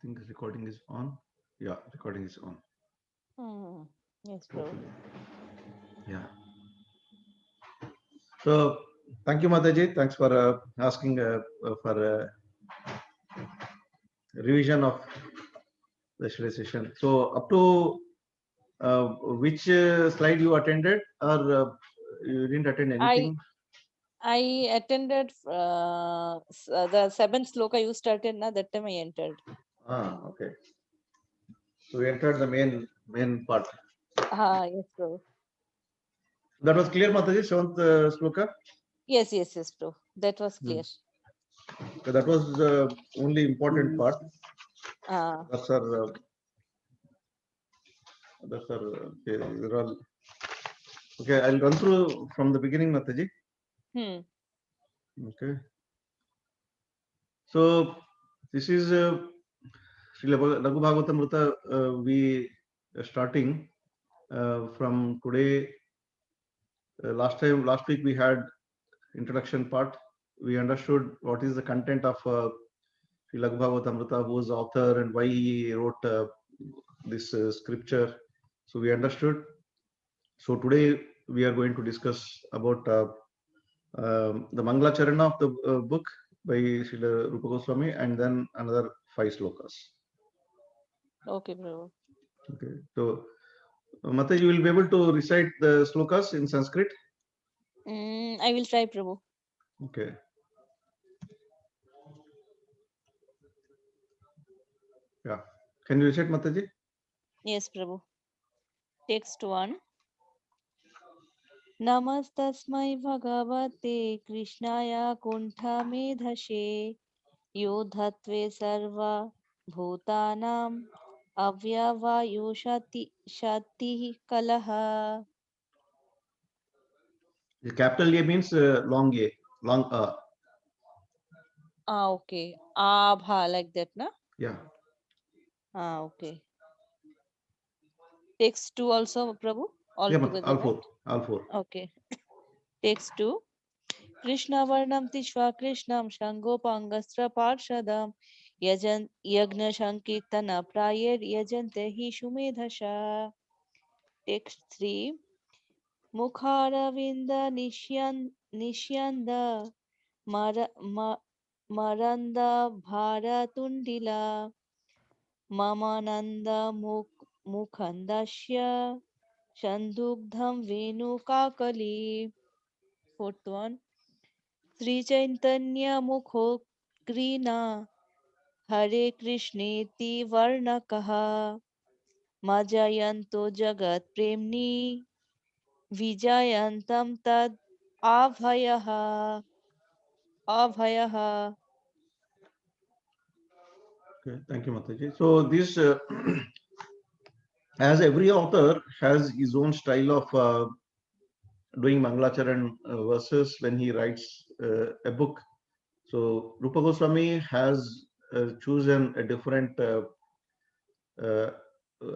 think recording is on. Yeah, recording is on. Yes, Prabhu. Yeah. So thank you, Mataji. Thanks for asking for revision of the study session. So up to which slide you attended, or you didn't attend I anything? I attended the seventh sloka you started na that time I entered. Okay. So we entered the main part. Yes, Prabhu. That was clear, Mataji. Seventh sloka. Yes, Prabhu. That was Hmm. clear. So that was the only important part. Uh, That's our. Okay. They're all okay. I'll run through from the beginning, Mataji. hmm. Okay. So this is Srila Laghu Bhagavatamrita. We are starting from today. Last week we had introduction part. We understood what is the content of Sri Laghu Bhagavatamrita, who is the author and why he wrote this scripture. So we understood. So today we are going to discuss about the Mangala Charana of the book by Srila Rupa Goswami, and then another 5 slokas. Okay, Prabhu. Okay. So Mata, you will be able to recite the slokas in Sanskrit. I will try, Prabhu. Okay. Yeah. Can you recite, Mataji? Yes, Prabhu. Text 1. नमस्तस्मै भगवते कृष्णाय कुण्ठमेधसे योद्धत्वे सर्वभूतानाम् अव्यवायुषतिः कलः. The capital A means long A, long A. Okay. Abha, like that, na? Yeah. Okay. Text 2 also, Prabhu? All Yeah, together, all right? four. All four. Okay. Text 2. कृष्णवर्णं तिष्वा कृष्णं शङ्गोपाङ्गस्त्र पार्षदं यज्ञसङ्कीर्तनप्रायैर्यजन्ते हि सुमेधसा. Text 3. मुखारविन्दनिष्यन्द मरन्द भारतुण्डिला ममानन्द मुखन्दस्य सन्दुग्धं वेणुकाकली. Fourth one. श्रीचैतन्यमुखोऽग्रीना हरे कृष्णेति वर्णकः मजयन्तो जगत्प्रेम्णि विजयन्तं तद् अभयः. अभयः. Okay. Thank you, Mataji. So this, as every author has his own style of doing Mangalacharan verses when he writes a book. So Rupa Goswami has chosen a different uh,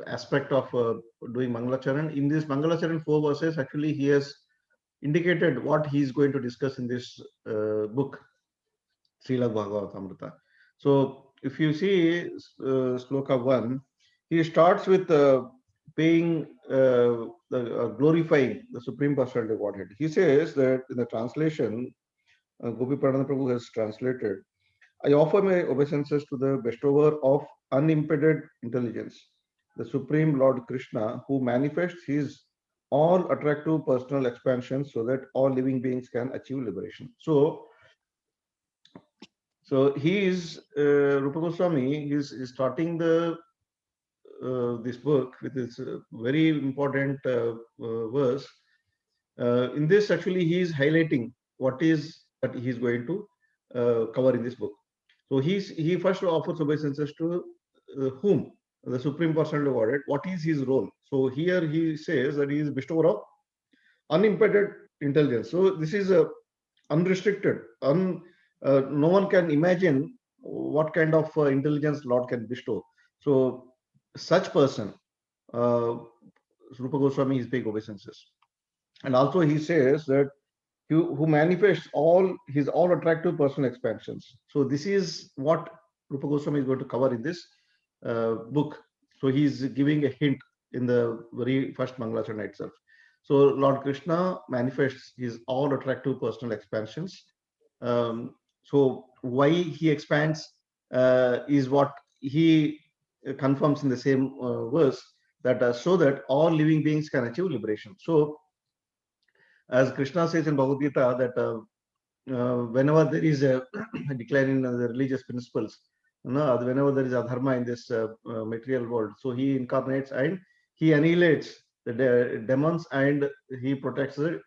aspect of doing Mangalacharan. In this Mangalacharan 4 verses, actually he has indicated what he is going to discuss in this book, Srila Bhagavatamrita. So if you see Sloka 1, he starts with paying glorifying the Supreme Personality of Godhead. He says that in the translation, Gopi Pradana Prabhu has translated, I offer my obeisances to the bestower of unimpeded intelligence, the Supreme Lord Krishna, who manifests his all attractive personal expansion so that all living beings can achieve liberation. So he is Rupa Goswami is starting the this book with this very important verse. In this, actually, he is highlighting what is that he is going to cover in this book. So he first offers obeisances to whom? The Supreme Personality of Godhead. What is his role? So here he says that he is bestower of unimpeded intelligence. So this is a unrestricted, no one can imagine what kind of intelligence Lord can bestow. So such person, uh, Rupa Goswami is paying obeisances. And also he says that who manifests all attractive personal expansions. So this is what Rupa Goswami is going to cover in this book. So he's giving a hint in the very first Mangalacharna itself. So Lord Krishna manifests his all attractive personal expansions. So why he expands is what he confirms in the same verse, that so that all living beings can achieve liberation. So as Krishna says in Bhagavad Gita, that whenever there is a decline in the religious principles, no, whenever there is a dharma in this material world, so he incarnates and he annihilates the demons and he protects the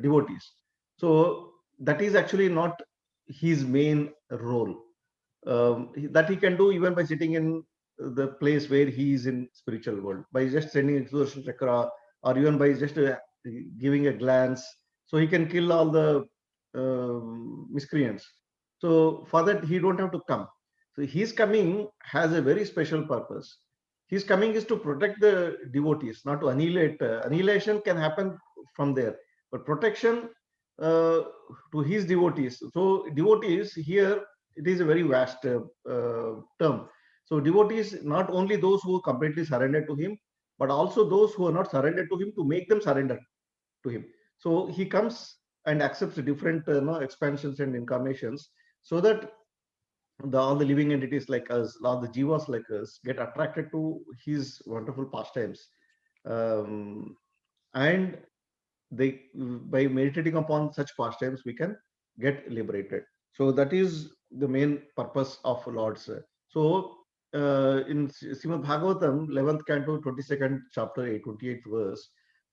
devotees. So that is actually not his main role. That he can do even by sitting in the place where he is in spiritual world, by just sending a Sudarshan Chakra, or even by just giving a glance, so he can kill all the miscreants. So for that he don't have to come. So his coming has a very special purpose. His coming is to protect the devotees, not to annihilate. Annihilation can happen from there, but protection to his devotees. So devotees here, it is a very vast term. So devotees, not only those who completely surrender to him, but also those who are not surrendered to him, to make them surrender to him. So he comes and accepts different expansions and incarnations, so that all the living entities like us, all the jivas like us, get attracted to his wonderful pastimes, um, and they, by meditating upon such pastimes, we can get liberated. So that is the main purpose of Lord's. So in Srimad Bhagavatam, 11th canto, 22nd chapter, 28th verse,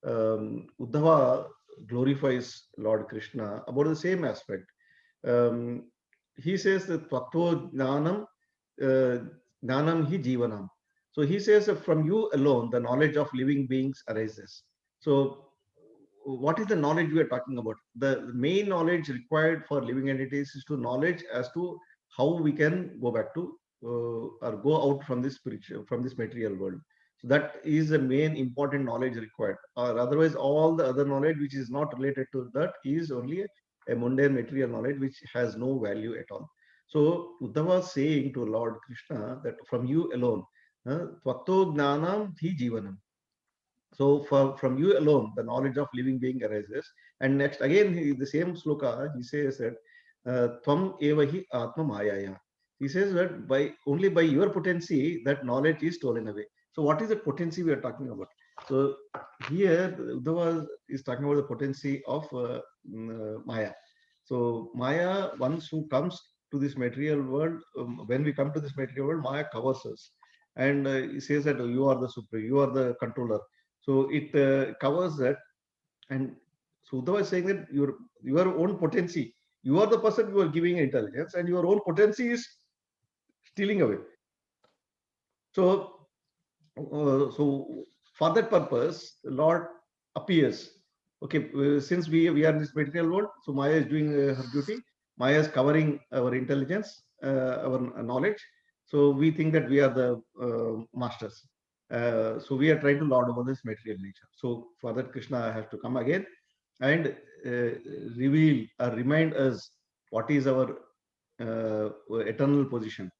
Uddhava glorifies Lord Krishna about the same aspect. Um, he says that Tattva Jnanam, Jnanam hi Jivanam. So he says that from you alone, the knowledge of living beings arises. So what is the knowledge we are talking about? The main knowledge required for living entities is to knowledge as to how we can go back to or go out from this spiritual, from this material world. So that is the main important knowledge required. Or otherwise, all the other knowledge which is not related to that is only a mundane material knowledge which has no value at all. So Uddhava is saying to Lord Krishna that from you alone, Tvatto Gnanam Thi Jivanam. So from you alone, the knowledge of living being arises. And next, again, the same sloka, he says that Tvam eva hi atma mayaya. He says that by only by your potency, that knowledge is stolen away. So what is the potency we are talking about? So here, Uddhava is talking about the potency of Maya. So Maya, once who comes to this material world, when we come to this material world, Maya covers us. And he says that you are the supreme, you are the controller. So it covers that. And Sudha is saying that your own potency, you are the person who are giving intelligence, and your own potency is stealing away. So, so for that purpose, the Lord appears. Okay, since we are in this material world, so Maya is doing her duty. Maya is covering our intelligence, our knowledge. So we think that we are the masters. So we are trying to lord over this material nature. So for that, Krishna has to come again and reveal or remind us what is our eternal position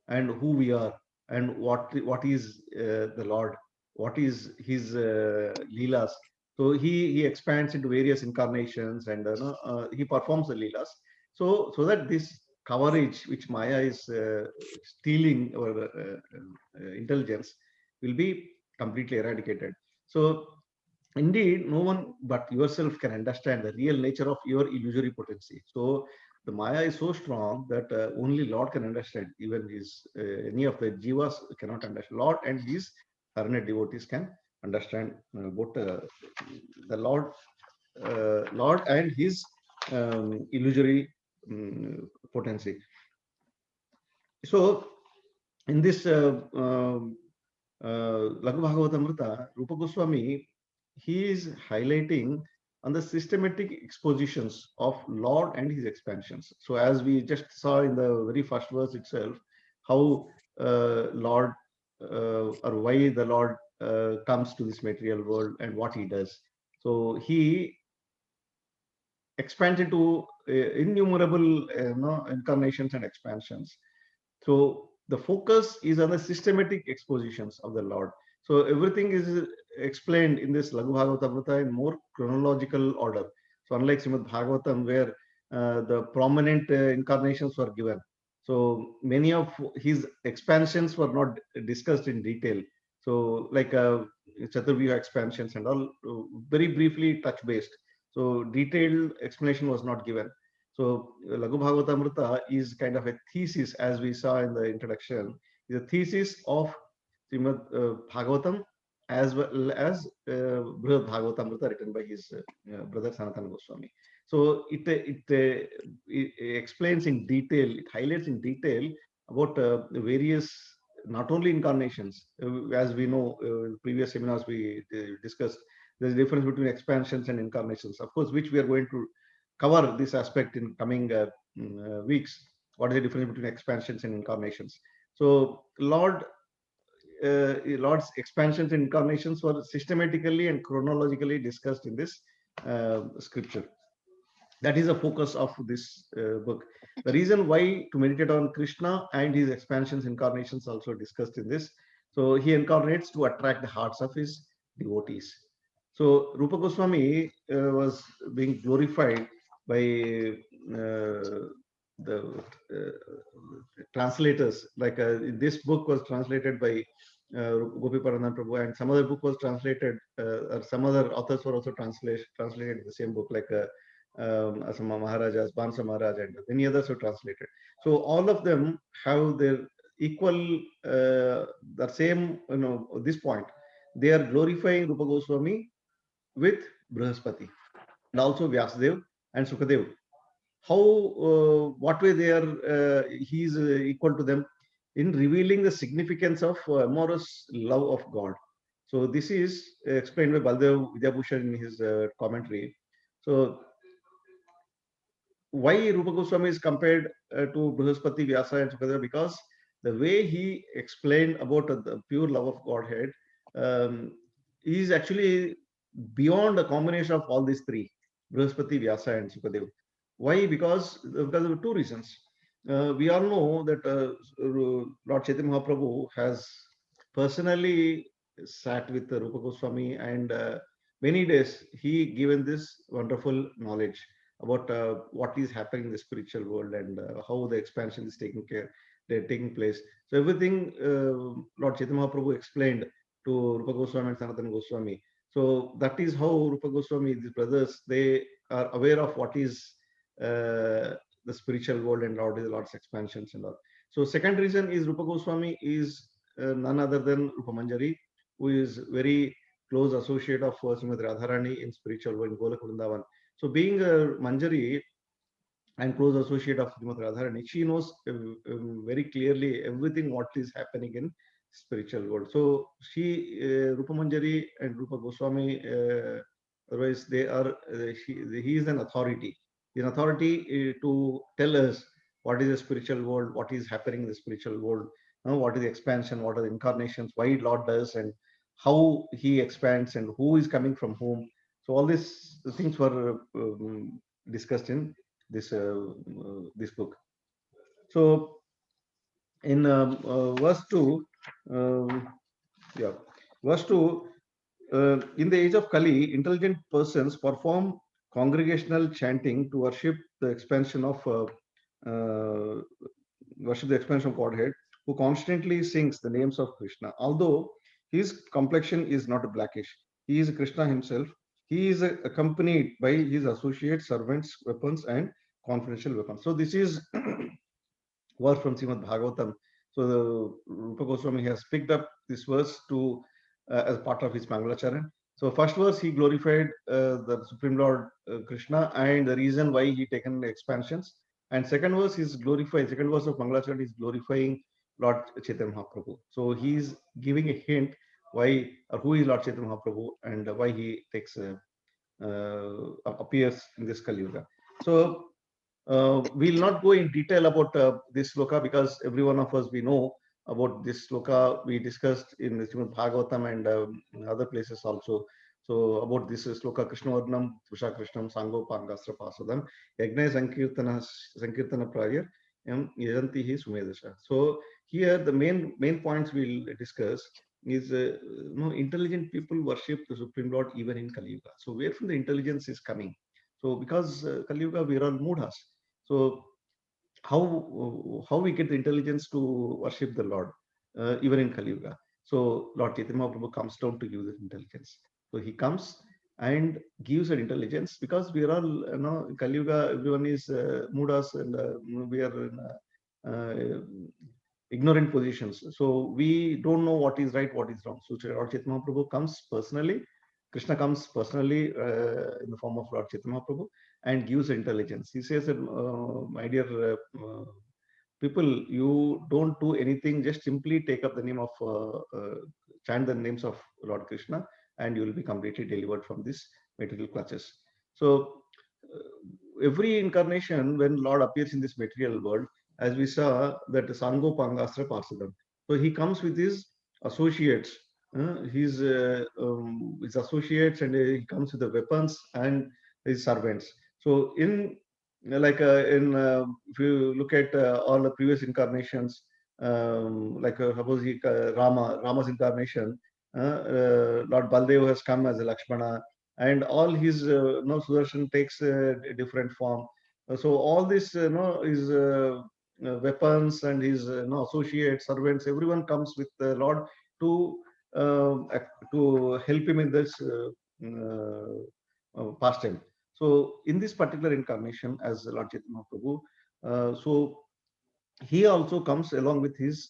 and who we are, and what is the Lord, what is his leelas. So he expands into various incarnations, and he performs the leelas. So that this coverage which Maya is stealing our intelligence will be completely eradicated. So indeed, no one but yourself can understand the real nature of your illusory potency. So the Maya is so strong that only Lord can understand. Even his any of the jivas cannot understand. Lord and his hernet devotees can understand both the Lord and his illusory potency. So in this Laghu Bhagavatamrita, Rupa Goswami, he is highlighting on the systematic expositions of Lord and his expansions. So as we just saw in the very first verse itself, how Lord or why the Lord comes to this material world and what he does. So he expands into innumerable incarnations and expansions. So the focus is on the systematic expositions of the Lord. So everything is explained in this Laghu Bhagavatamrita in more chronological order. So unlike Srimad Bhagavatam, where the prominent incarnations were given, so many of his expansions were not discussed in detail. So like Chaturvyuha expansions and all, very briefly touch based. So detailed explanation was not given. So Laghu Bhagavatamrita is kind of a thesis, as we saw in the introduction, is a thesis of Srimad Bhagavatam as well as Brihad Bhagavatamrita written by his brother Sanatana Goswami. So it explains in detail, it highlights in detail about the various, not only incarnations, as we know, previous seminars we discussed, there's a difference between expansions and incarnations, of course, which we are going to cover this aspect in coming weeks. What is the difference between expansions and incarnations? So Lord's expansions and incarnations were systematically and chronologically discussed in this scripture. That is the focus of this book. The reason why to meditate on Krishna and his expansions, incarnations also discussed in this. So he incarnates to attract the hearts of his devotees. So Rupa Goswami was being glorified by the translators. Like this book was translated by Gopi Paranam Prabhu, and some other book was translated, or some other authors were also translated the same book, like Asama Maharajas, Bansa Maharaj, and many others were translated. So all of them have their equal, the same, this point. They are glorifying Rupa Goswami with Brihaspati and also Vyasadev and Sukadev. How, what way they are, he is equal to them in revealing the significance of amorous love of God. So this is explained by Baldev Vidyabhushan in his commentary. So why Rupa Goswami is compared to Brihaspati, Vyasa and Sukadeva? Because the way he explained about the pure love of Godhead is actually beyond a combination of all these three, Brihaspati, Vyasa and Sukadeva. Why? Because of two reasons. We all know that Lord Chaitanya Mahaprabhu has personally sat with Rupa Goswami, and many days he given this wonderful knowledge about what is happening in the spiritual world, and how the expansion is taking place. So everything Lord Chaitanya Mahaprabhu explained to Rupa Goswami and Sanatana Goswami. So that is how Rupa Goswami, these brothers, they are aware of what is the spiritual world and Lord's expansions and all. So second reason is Rupa Goswami is none other than Rupa Manjari, who is very close associate of Srimati Radharani in spiritual world in Golak Vrindavan. So being a Manjari and close associate of Srimati Radharani, she knows very clearly everything what is happening in spiritual world. So she, Rupa Manjari and Rupa Goswami, otherwise they are, he is an authority. An authority to tell us what is the spiritual world, what is happening in the spiritual world, what is the expansion, what are the incarnations, why Lord does, and how he expands, and who is coming from whom. So all these things were discussed in this this book. So in verse 2, yeah, verse 2, in the age of Kali, intelligent persons perform congregational chanting to uh, worship the expansion of Godhead, who constantly sings the names of Krishna. Although his complexion is not blackish, he is Krishna himself. He is accompanied by his associates, servants, weapons, and confidential weapons. So this is verse from Srimad Bhagavatam. So the Rupa Goswami has picked up this verse to as part of his Mangalacharan. So first verse he glorified the Supreme Lord Krishna and the reason why he taken the expansions. And second verse is glorifying. Second verse of Mangalacharan is glorifying Lord Chaitanya Mahaprabhu. So he is giving a hint why or who is Lord Chaitanya Mahaprabhu and why he takes appears in this Kali Yuga. So we'll not go in detail about this sloka because every one of us we know about this sloka. We discussed in the Srimad Bhagavatam and in other places also. So about this sloka, Krishna Varnam, Tusha Krishnam, Sango Pangastra Pasadam, Yagna Sankirtana Praya, yajantihi sumedasha. So here the main points we'll discuss is intelligent people worship the Supreme Lord even in Kali Yuga. So where from the intelligence is coming? So because Kali Yuga we are all mudhas. So how we get the intelligence to worship the Lord even in Kali Yuga? So Lord Chaitanya Mahaprabhu comes down to give the intelligence. So he comes and gives an intelligence because we are all in Kali Yuga, everyone is mudas and we are in ignorant positions. So we don't know what is right, what is wrong. So Lord Chaitanya Mahaprabhu comes personally, Krishna comes personally in the form of Lord Chaitanya Mahaprabhu and gives intelligence. He says that, my dear people, you don't do anything, just simply take up the name of, chant the names of Lord Krishna, and you will be completely delivered from this material clutches. So, every incarnation, when Lord appears in this material world, as we saw that Sango Pangastra Parsadam. So he comes with his associates, his associates, and he comes with the weapons and his servants. So if you look at all the previous incarnations, suppose Rama's incarnation, Lord Baldev has come as a Lakshmana, and all his Sudarshan takes a different form. So all this his weapons and his associates, servants, everyone comes with the Lord to to help him in this pastime. So in this particular incarnation, as Lord Chaitanya Mahaprabhu, so he also comes along with his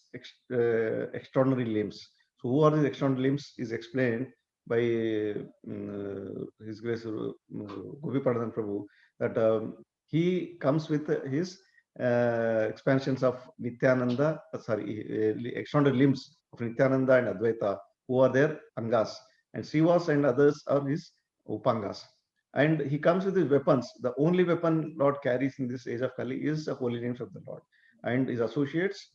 extraordinary limbs. So who are these extraordinary limbs is explained by His Grace Gopi Pradhan Prabhu, that he comes with his expansions of Nityananda, extraordinary limbs of Nityananda and Advaita, who are their Angas, and Srivas and others are his Upangas. And he comes with his weapons. The only weapon Lord carries in this age of Kali is the holy names of the Lord and his associates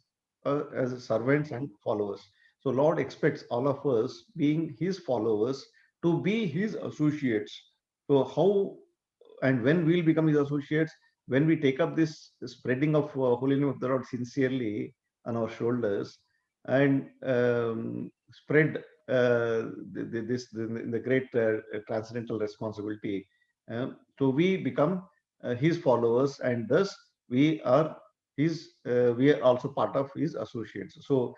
as servants and followers. So Lord expects all of us, being his followers, to be his associates. So how and when we'll become his associates? When we take up this spreading of holy name of the Lord sincerely on our shoulders and spread the great transcendental responsibility. So we become his followers, and thus we are we are also part of his associates. So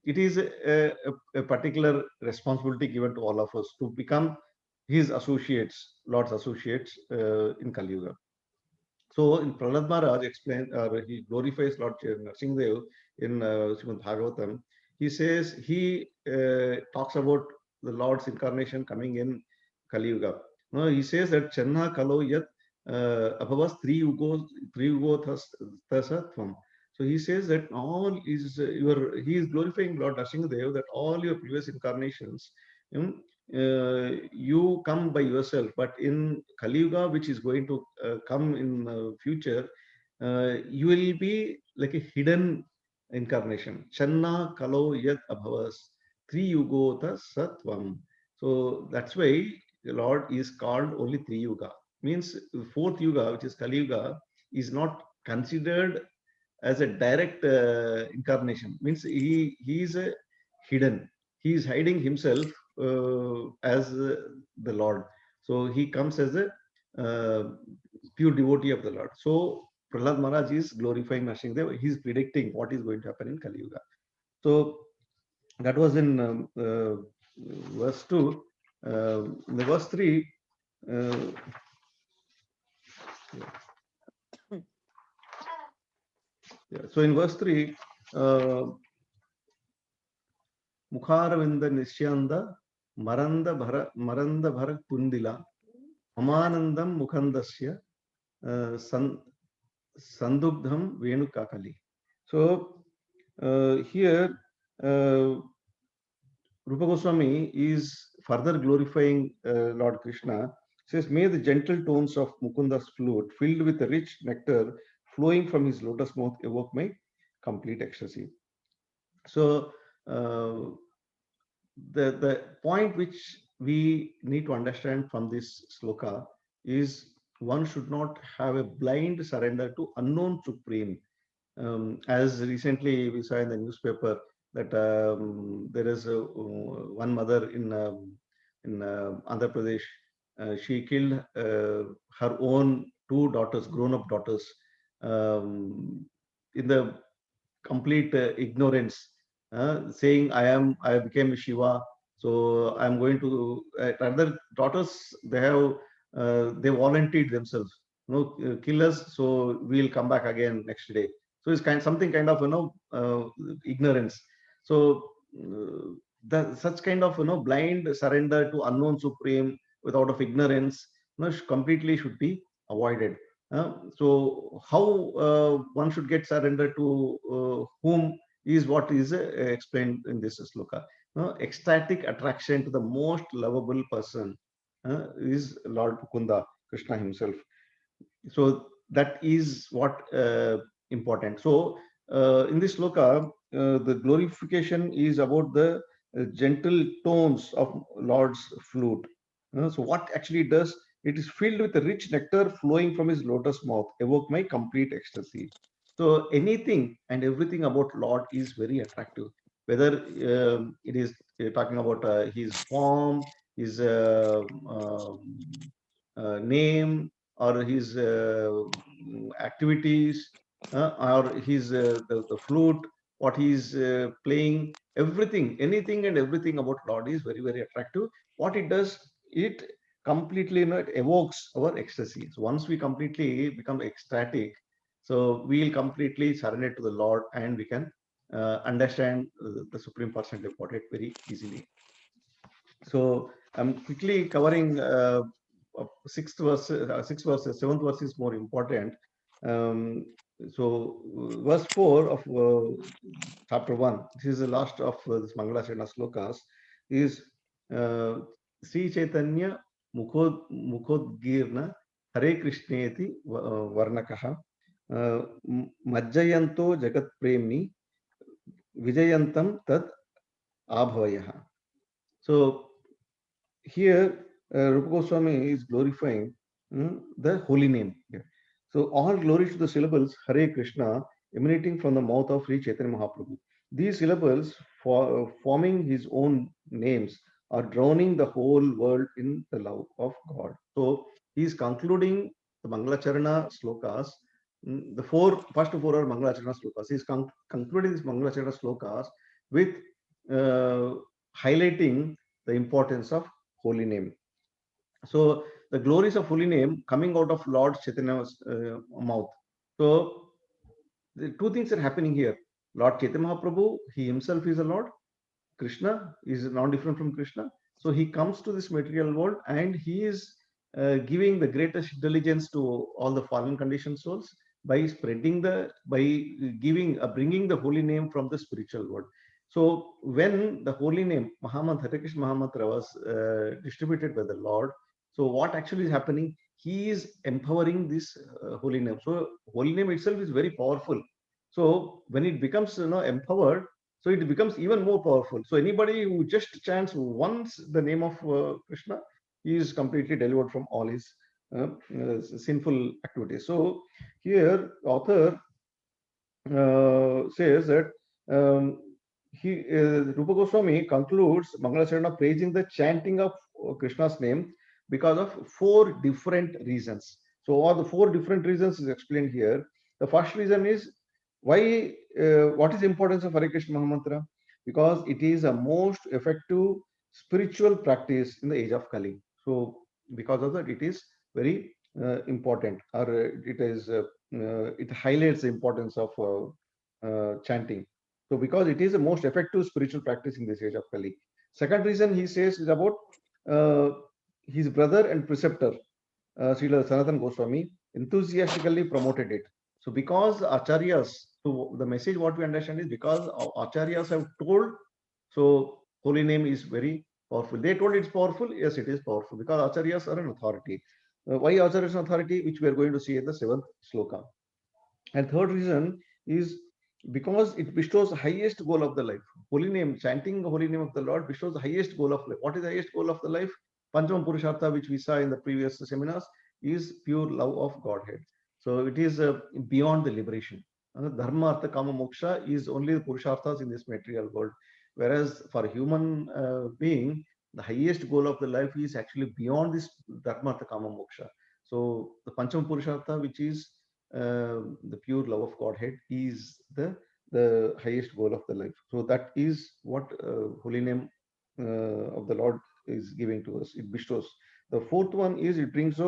it is a particular responsibility given to all of us to become his associates, Lord's associates in Kali Yuga. So in Prahlad Maharaj explained, he glorifies Lord Nrsimhadev in Srimad Bhagavatam. He says he talks about the Lord's incarnation coming in Kali Yuga. No, he says that Channa Kalo Yat Abhavas Tri Yugo Tasatvam. So he says that all is he is glorifying Lord Nrsimhadev, that all your previous incarnations, you come by yourself, but in Kali Yuga, which is going to come in future, you will be like a hidden incarnation. Channa Kalo Yat Abhavas Tri Yugota Satvam. So that's why the Lord is called only Tri Yuga. Means fourth Yuga, which is Kali Yuga, is not considered as a direct incarnation. Means he is a hidden. He is hiding himself as the Lord. So he comes as a pure devotee of the Lord. So Prahlad Maharaj is glorifying Nrsimhadev. He is predicting what is going to happen in Kali Yuga. So that was in verse 2. In the verse 3, so in verse 3, Mukharavinda Nishyanda Maranda Bharak Pundila Amanandam Mukhandasya Sandubdham Venukakali. So here Rupa Goswami is further glorifying Lord Krishna. Says, may the gentle tones of Mukunda's flute, filled with a rich nectar flowing from his lotus mouth, evoke my complete ecstasy. So the point which we need to understand from this sloka is one should not have a blind surrender to unknown supreme. As recently we saw in the newspaper that there is one mother in Andhra Pradesh. She killed her own two daughters, grown-up daughters, um, in the complete ignorance, saying I became Shiva, so I'm going to other daughters. They volunteered themselves, kill us, so we'll come back again next day. So it's something kind of ignorance. So such kind of blind surrender to unknown supreme without of ignorance, completely should be avoided. So how one should get surrender to whom is what is explained in this sloka. Ecstatic attraction to the most lovable person is Lord Mukunda, Krishna himself. So that is what important. So in this sloka, the glorification is about the gentle tones of Lord's flute. So what actually it does, it is filled with a rich nectar flowing from his lotus mouth, evoke my complete ecstasy. So anything and everything about Lord is very attractive. Whether it is talking about his form, his name, or his activities, or his the flute, what he's playing, everything, anything and everything about Lord is very, very attractive. What it does, it completely, it evokes our ecstasy. So once we completely become ecstatic, so we'll completely surrender to the Lord, and we can understand the Supreme Personality of Godhead very easily. So I'm quickly covering sixth verse, six verses. Seventh verse is more important. So verse 4 of chapter 1, this is the last of this Mangala Charana slokas, is Sri Chaitanya Mukhodgirna Hare Krishneti Varnakaha Majjayanto Jagat Premni Vijayantam Tad Abhavayaha. So here Rupa Goswami is glorifying the holy name here. So all glory to the syllables Hare Krishna emanating from the mouth of Sri Chaitanya Mahaprabhu. These syllables forming his own names are drowning the whole world in the love of God. So he is concluding the Mangalacharana slokas. The first four are Mangalacharana slokas. He is concluding these Mangalacharana slokas with highlighting the importance of holy name. So the glories of holy name coming out of Lord Chaitanya's mouth. So the two things are happening here. Lord Chaitanya Mahaprabhu, he himself is a Lord. Krishna is not different from Krishna. So he comes to this material world, and he is giving the greatest intelligence to all the fallen conditioned souls by spreading bringing the holy name from the spiritual world. So when the holy name Mahamantra, Hare Krishna Mahamantra was distributed by the Lord, so what actually is happening? He is empowering this holy name. So holy name itself is very powerful. So when it becomes empowered, so it becomes even more powerful. So anybody who just chants once the name of Krishna, he is completely delivered from all his sinful activities. So here author says that Rupa Goswami concludes Mangalacharana praising the chanting of Krishna's name because of four different reasons. So all the four different reasons is explained here. The first reason is why, what is the importance of Hare Krishna Mahamantra? Because it is a most effective spiritual practice in the age of Kali. So because of that, it is very important, or it highlights the importance of chanting. So because it is the most effective spiritual practice in this age of Kali. Second reason he says is about his brother and preceptor, Srila Sanatana Goswami, enthusiastically promoted it. So because acharyas, so the message what we understand is because acharyas have told, so holy name is very powerful. They told it's powerful. Yes, it is powerful because acharyas are an authority. Why acharyas is an authority, which we are going to see in the seventh sloka. And third reason is because it bestows the highest goal of the life. Holy name, chanting the holy name of the Lord bestows the highest goal of life. What is the highest goal of the life? Panchama Purushartha, which we saw in the previous seminars, is pure love of Godhead. So it is beyond the liberation. Dharma, Artha, Kama, Moksha is only the Purusharthas in this material world. Whereas for human being, the highest goal of the life is actually beyond this Dharma, Artha, Kama, Moksha. So the Panchama Purushartha, which is the pure love of Godhead, is the highest goal of the life. So that is what holy name of the Lord is giving to us. It bestows. The fourth one is it brings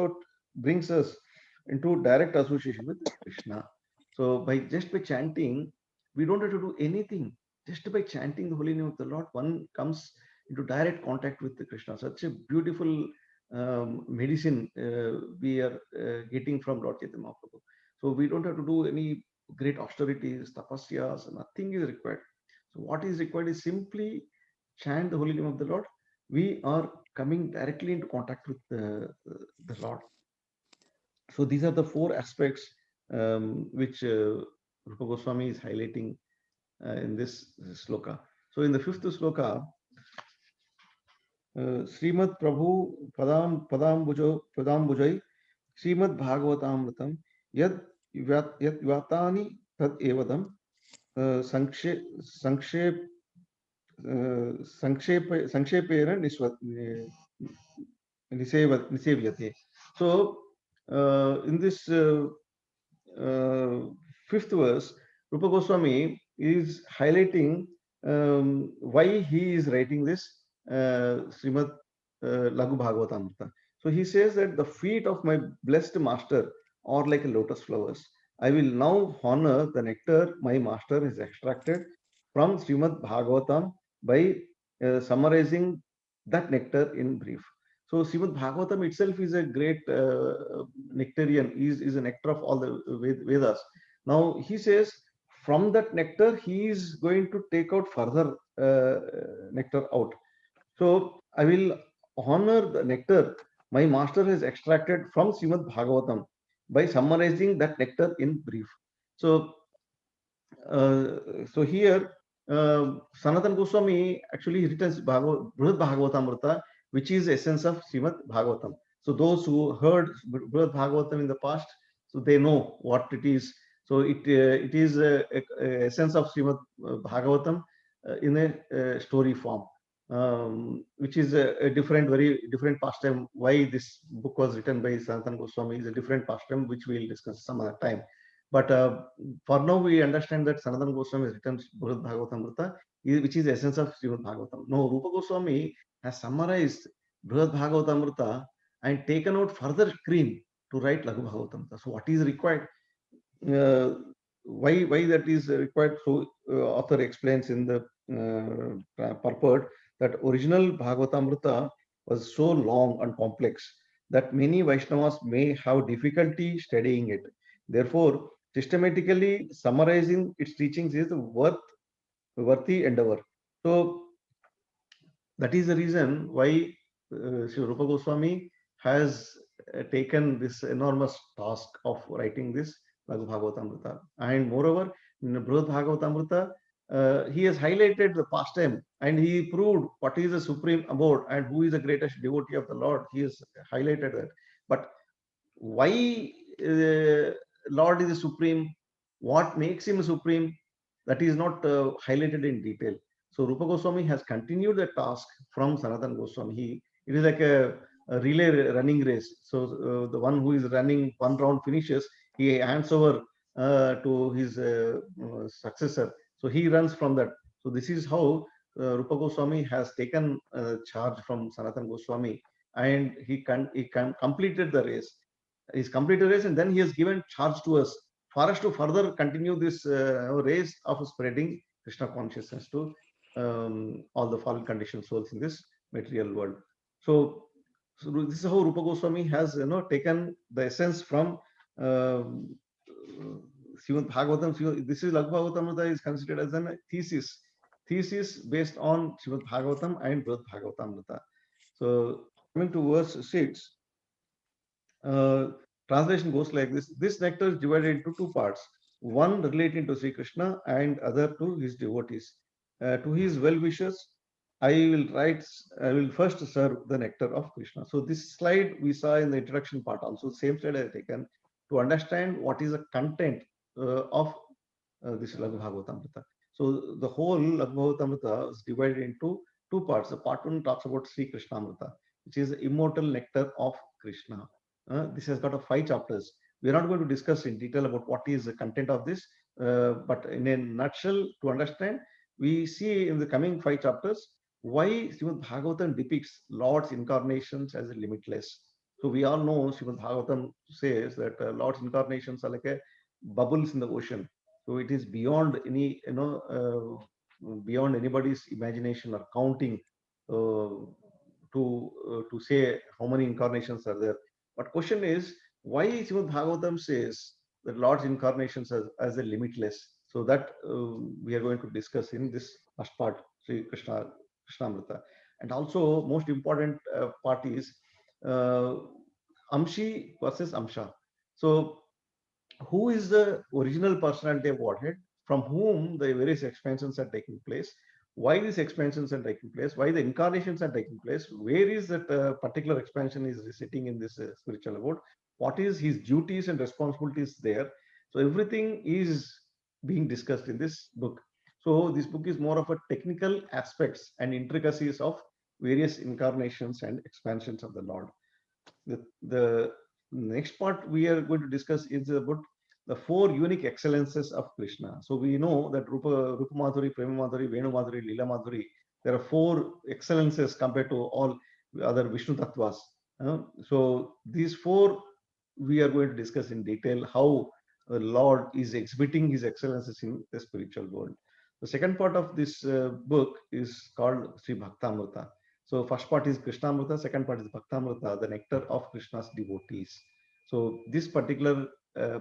us into direct association with Krishna. So by chanting, we don't have to do anything. Just by chanting the holy name of the Lord, one comes into direct contact with the Krishna. Such a beautiful medicine we are getting from Lord Chaitanya Mahaprabhu. So we don't have to do any great austerities, tapasyas, nothing is required. So what is required is simply chant the holy name of the Lord. We are coming directly into contact with the Lord. So these are the four aspects which Rupa Goswami is highlighting in this sloka. So in the fifth sloka, Srimad Prabhu Padambujai Srimad Bhagavatamritam Yad Yatani Tad Evadam Sankshep Sanksheperan Nisevyate. So in this fifth verse, Rupa Goswami is highlighting why he is writing this Srimad Lagu Bhagavatamrita. So he says that the feet of my blessed master are like a lotus flowers. I will now honor the nectar my master has extracted from Srimad Bhagavatam by summarizing that nectar in brief. So Srimad Bhagavatam itself is a great nectarian, is a nectar of all the Vedas. Now he says from that nectar he is going to take out further nectar out. So I will honor the nectar my master has extracted from Srimad Bhagavatam by summarizing that nectar in brief. So so here Sanatan Goswami actually written Brihad Bhagavatamrita, which is the essence of Srimad Bhagavatam. So those who heard Brihad Bhagavatam in the past, so they know what it is. So it is a essence of Srimad Bhagavatam in a story form, which is a different, very different pastime. Why this book was written by Sanatan Goswami is a different pastime, which we will discuss some other time. But for now, we understand that Sanatana Goswami has written Brihad Bhagavatamrita, which is the essence of Srimad Bhagavatam. Now, Rupa Goswami has summarized Brihad Bhagavatamrita and taken out further cream to write Lagu Bhagavatamrita. So, what is required? Why that is required? So, author explains in the purport that original Bhagavatamrita was so long and complex that many Vaishnavas may have difficulty studying it. Therefore, systematically summarizing its teachings is worthy endeavor. So that is the reason why Sri Rupa Goswami has taken this enormous task of writing this Lagu Bhagavatamrita. And moreover, in the Brihad Bhagavatamrita, he has highlighted the pastime and he proved what is the supreme abode and who is the greatest devotee of the Lord. He has highlighted that. But why Lord is the supreme, what makes him supreme, that is not highlighted in detail. So Rupa Goswami has continued the task from Sanatan Goswami. It is like a relay running race. So the one who is running one round finishes, he hands over to his successor. So he runs from that. So this is how Rupa Goswami has taken charge from Sanatan Goswami, and he completed the race. He's completed the race, and then he has given charge to us for us to further continue this race of spreading Krishna consciousness to all the fallen conditioned souls in this material world. So this is how Rupa Goswami has taken the essence from Srimad Bhagavatam. This is Lagu Bhagavatamrita is considered as a thesis based on Srimad Bhagavatam and Brihad Bhagavatamrita. So coming to verse 6, translation goes like this. This nectar is divided into two parts, one relating to Sri Krishna and other to his devotees. To his well-wishers, I will first serve the nectar of Krishna. So this slide we saw in the introduction part also, same slide I have taken to understand what is the content of this Laghu Bhagavatamrita. So the whole Laghu Bhagavatamrita is divided into two parts. The part one talks about Sri Krishnamrita, which is the immortal nectar of Krishna. This has got a 5 chapters. We are not going to discuss in detail about what is the content of this, but in a nutshell, to understand, we see in the coming 5 chapters why Srimad Bhagavatam depicts Lord's incarnations as limitless. So we all know Srimad Bhagavatam says that Lord's incarnations are like a bubbles in the ocean. So it is beyond any, beyond anybody's imagination or counting uh, to say how many incarnations are there. But question is, why Srimad Bhagavatam says that Lord's incarnations as a limitless? So that we are going to discuss in this first part, Sri Krishnamrita. And also, most important part is uh, Amshi versus Amsha. So who is the original personality of Godhead, from whom the various expansions are taking place, why these expansions are taking place, why the incarnations are taking place, where is that particular expansion is sitting in this spiritual abode, what is his duties and responsibilities there. So everything is being discussed in this book. So this book is more of a technical aspects and intricacies of various incarnations and expansions of the Lord. The next part we are going to discuss is about the 4 unique excellences of Krishna. So we know that Rupa Madhuri, Prema Madhuri, Venu Madhuri, Lila Madhuri, there are 4 excellences compared to all other Vishnu Tattvas. So these 4 we are going to discuss in detail how the Lord is exhibiting his excellences in the spiritual world. The second part of this book is called Sri Bhaktamrita. So first part is Krishnamrita, second part is Bhaktamrita, the nectar of Krishna's devotees. So this particular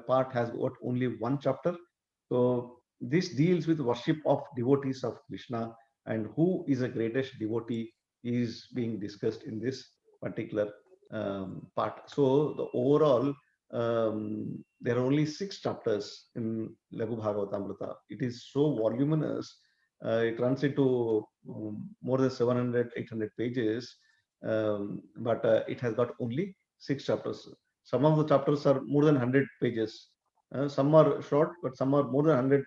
part has got only 1 chapter. So this deals with worship of devotees of Krishna, and who is the greatest devotee is being discussed in this particular part. So the overall there are only 6 chapters in Laghu Bhagavatamrita. It is so voluminous. It runs into more than 700, 800 pages, but it has got only 6 chapters. Some of the chapters are more than 100 pages. Some are short, but some are more than 100,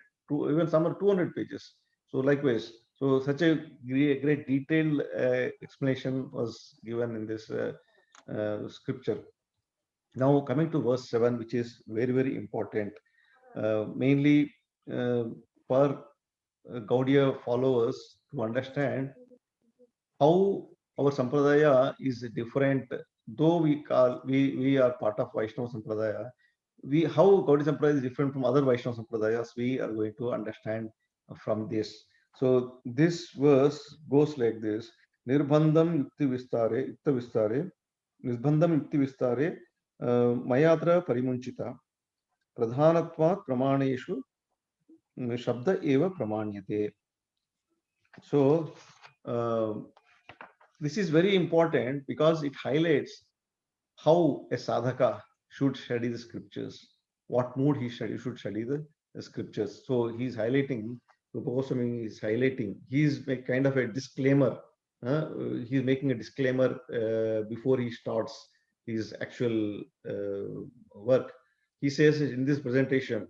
even some are 200 pages. So likewise, so such a great detailed explanation was given in this scripture. Now coming to verse 7, which is very, very important, mainly for Gaudiya followers to understand how our sampradaya is different. Though we are part of Vaishnava sampradaya, we how Gaudiya sampradaya is different from other Vaishnava sampradayas, we are going to understand from this. So this verse goes like this: Nirbandham yukti vistare, Nirbandham yukti vistare, Mayatra parimunchita, Pradhanatvat pramaneshu, Shabda eva pramanyate. So uh, this is very important because it highlights how a sadhaka should study the scriptures, what mood should study the scriptures. So he's highlighting, Rupa Goswami is highlighting, he's make kind of a disclaimer. He's making a disclaimer before he starts his actual work. He says in this presentation,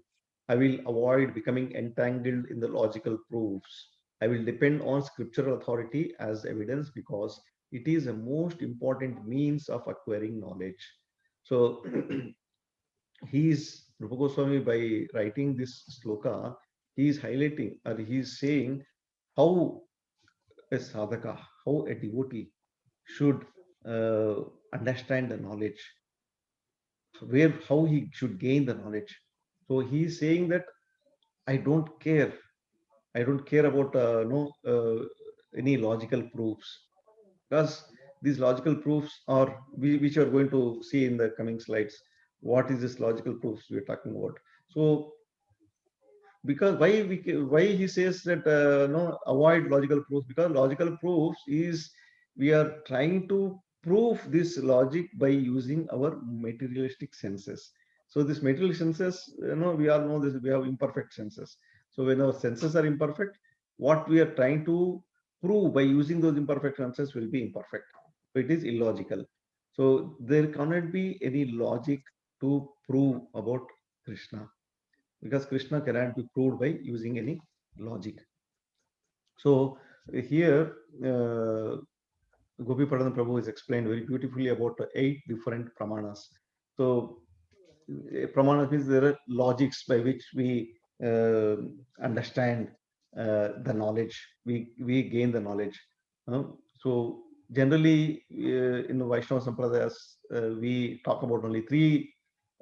I will avoid becoming entangled in the logical proofs. I will depend on scriptural authority as evidence because it is a most important means of acquiring knowledge. So he's Rupa Goswami, by writing this sloka, he is highlighting or he is saying how a sadhaka, how a devotee should uh, understand the knowledge, where how he should gain the knowledge. So he is saying that I don't care. I don't care about no any logical proofs, because these logical proofs are which are going to see in the coming slides. What is this logical proofs we're talking about? So because why he says that no, avoid logical proofs, because logical proofs is we are trying to prove this logic by using our materialistic senses. So this material senses, we all know this, we have imperfect senses. So when our senses are imperfect, what we are trying to prove by using those imperfect tenses will be imperfect. So it is illogical. So there cannot be any logic to prove about Krishna, because Krishna cannot be proved by using any logic. So here, Gopi Pradhan Prabhu has explained very beautifully about 8 different pramanas. So pramanas means there are logics by which we understand the knowledge, we gain the knowledge. So generally, in the Vaishnava Sampradayas, we talk about only 3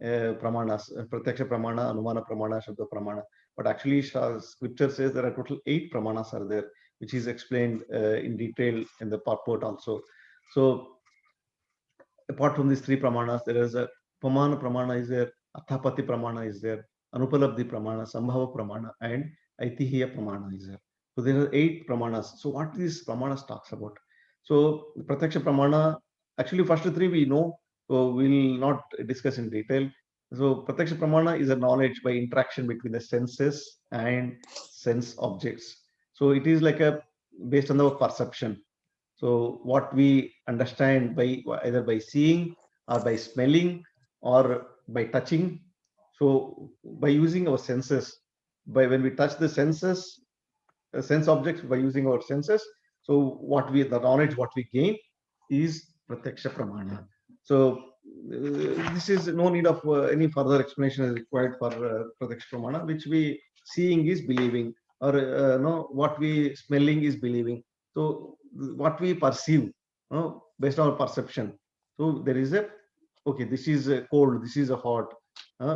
pramanas: Pratyaksha Pramana, Anumana Pramana, Shabda Pramana. But actually, scripture says there are total 8 pramanas are there, which is explained in detail in the purport also. So apart from these 3 pramanas, there is a Pamana Pramana is there, Athapati Pramana is there, Anupalabdhi Pramana, Sambhava Pramana, and Aitihiya Pramana is there. So there are 8 pramanas. So what these pramanas talks about? So Pratyaksha Pramana, actually first 3 we know, so we'll not discuss in detail. So Pratyaksha Pramana is a knowledge by interaction between the senses and sense objects. So it is like a based on the perception. So what we understand by either by seeing or by smelling or by touching. So by using our senses, by when we touch the senses, sense objects by using our senses. So what we the knowledge what we gain is pratyaksha pramana. So this is no need of any further explanation is required for pratyaksha pramana, which we seeing is believing, or no, what we smelling is believing. So what we perceive, based on our perception. So there is a okay, this is a cold, this is a hot.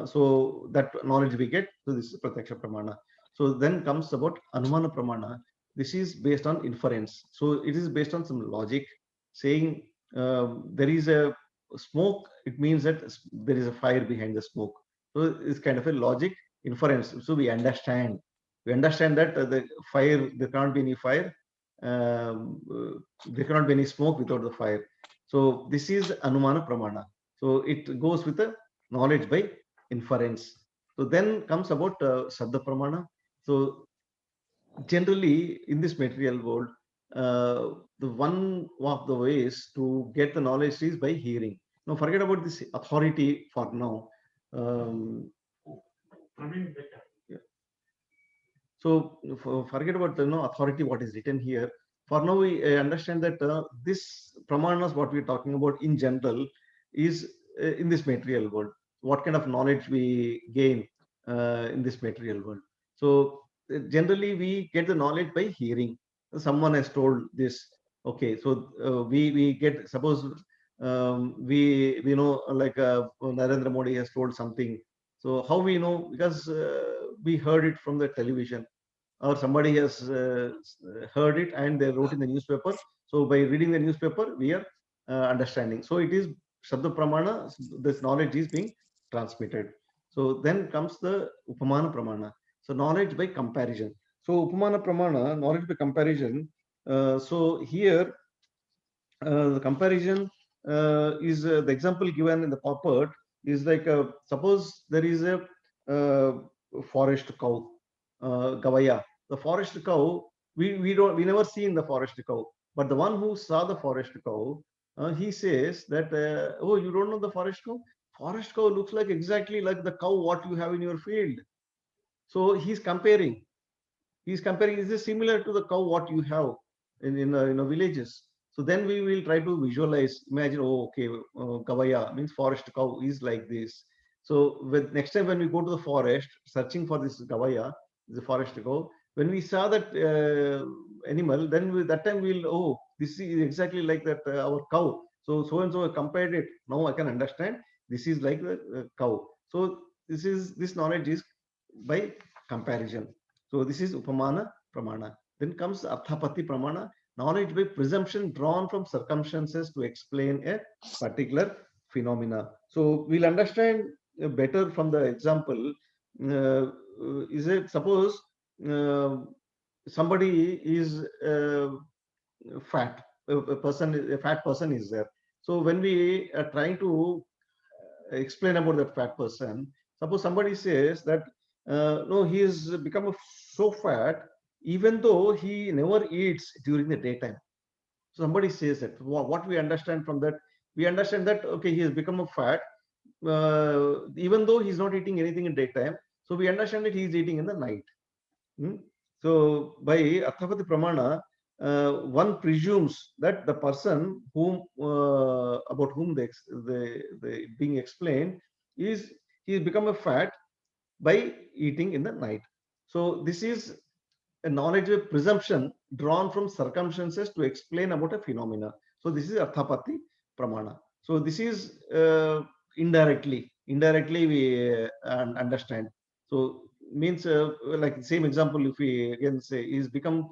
So that knowledge we get. So this is pratyaksha pramana. So then comes about Anumana Pramana. This is based on inference. So it is based on some logic saying there is a smoke, it means that there is a fire behind the smoke. So it's kind of a logic inference. So we understand that the fire, there can't be any fire, there cannot be any smoke without the fire. So this is Anumana Pramana. So it goes with the knowledge by inference. So then comes about Sabda Pramana. So generally in this material world, the one of the ways to get the knowledge is by hearing. Now forget about this authority for now. Yeah. So forget about the authority what is written here. For now we understand that this pramanas what we're talking about in general is in this material world. What kind of knowledge we gain in this material world. So generally we get the knowledge by hearing. Someone has told this. Okay, so we get, suppose we know like Narendra Modi has told something. So how we know? Because we heard it from the television, or somebody has heard it and they wrote in the newspaper. So by reading the newspaper, we are understanding. So it is Shabda Pramana, this knowledge is being transmitted. So then comes the Upamana Pramana. So knowledge by comparison. So Upamana Pramana, knowledge by comparison. So here, the comparison is the example given in the purport is like, suppose there is a uh, forest cow, Gavaya. The forest cow, we never seen the forest cow, but the one who saw the forest cow, he says that, oh, you don't know the forest cow? Forest cow looks like exactly like the cow what you have in your field. So he's comparing. He's comparing. Is this similar to the cow what you have in villages? So then we will try to visualize. Imagine, oh, okay, Gavaya means forest cow is like this. So with next time when we go to the forest searching for this Gavaya, the forest cow, when we saw that animal, then that time we'll, oh, this is exactly like that our cow. So so and so compared it. Now I can understand this is like the cow. So this knowledge is by comparison. So this is Upamana Pramana. Then comes Arthapati Pramana, knowledge by presumption drawn from circumstances to explain a particular phenomena. So we'll understand better from the example. Is it suppose uh, somebody is fat, a fat person is there. So when we are trying to explain about that fat person, suppose somebody says that no, he has become so fat even though he never eats during the daytime. Somebody says that. What we understand from that, we understand that okay, he has become a fat, even though he's not eating anything in daytime. So we understand that he is eating in the night. Hmm? So by Arthapati Pramana, one presumes that the person whom about whom the being explained is he has become a fat by eating in the night. So this is a knowledge of presumption drawn from circumstances to explain about a phenomena. So this is Arthapati Pramana. So this is indirectly we understand. So means like same example, if we again say he's become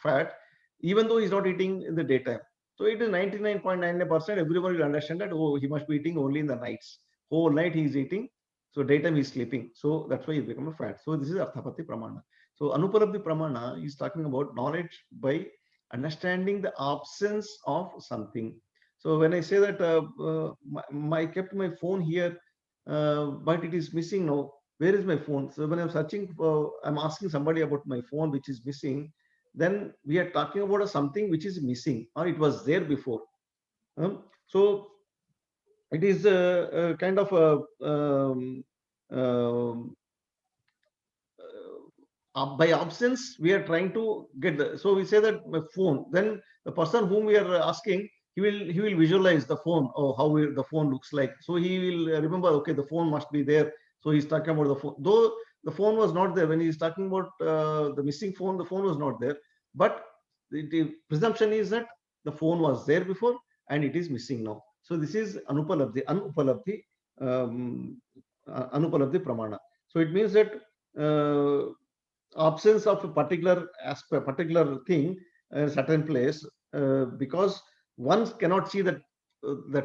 fat, even though he's not eating in the daytime. So it is 99.99%. Everybody will understand that, oh, he must be eating only in the nights. Whole night he is eating. So daytime he's sleeping. So that's why he's become a fat. So this is Arthapati Pramana. So Anupalabdhi Pramana is talking about knowledge by understanding the absence of something. So when I say that I kept my phone here, but it is missing now. Where is my phone? So when I'm searching for, I'm asking somebody about my phone which is missing. Then we are talking about something which is missing, or it was there before. So it is a kind of a um, by absence we are trying to get the, so we say that my phone, then the person whom we are asking, he will visualize the phone or how the phone looks like, so he will remember, okay, the phone must be there. So he's talking about the phone, though the phone was not there when he's talking about the missing phone, the phone was not there, but the presumption is that the phone was there before and it is missing now. So this is anupalabdhi pramana. So it means that uh, absence of a particular aspect, particular thing, a certain place, because one cannot see that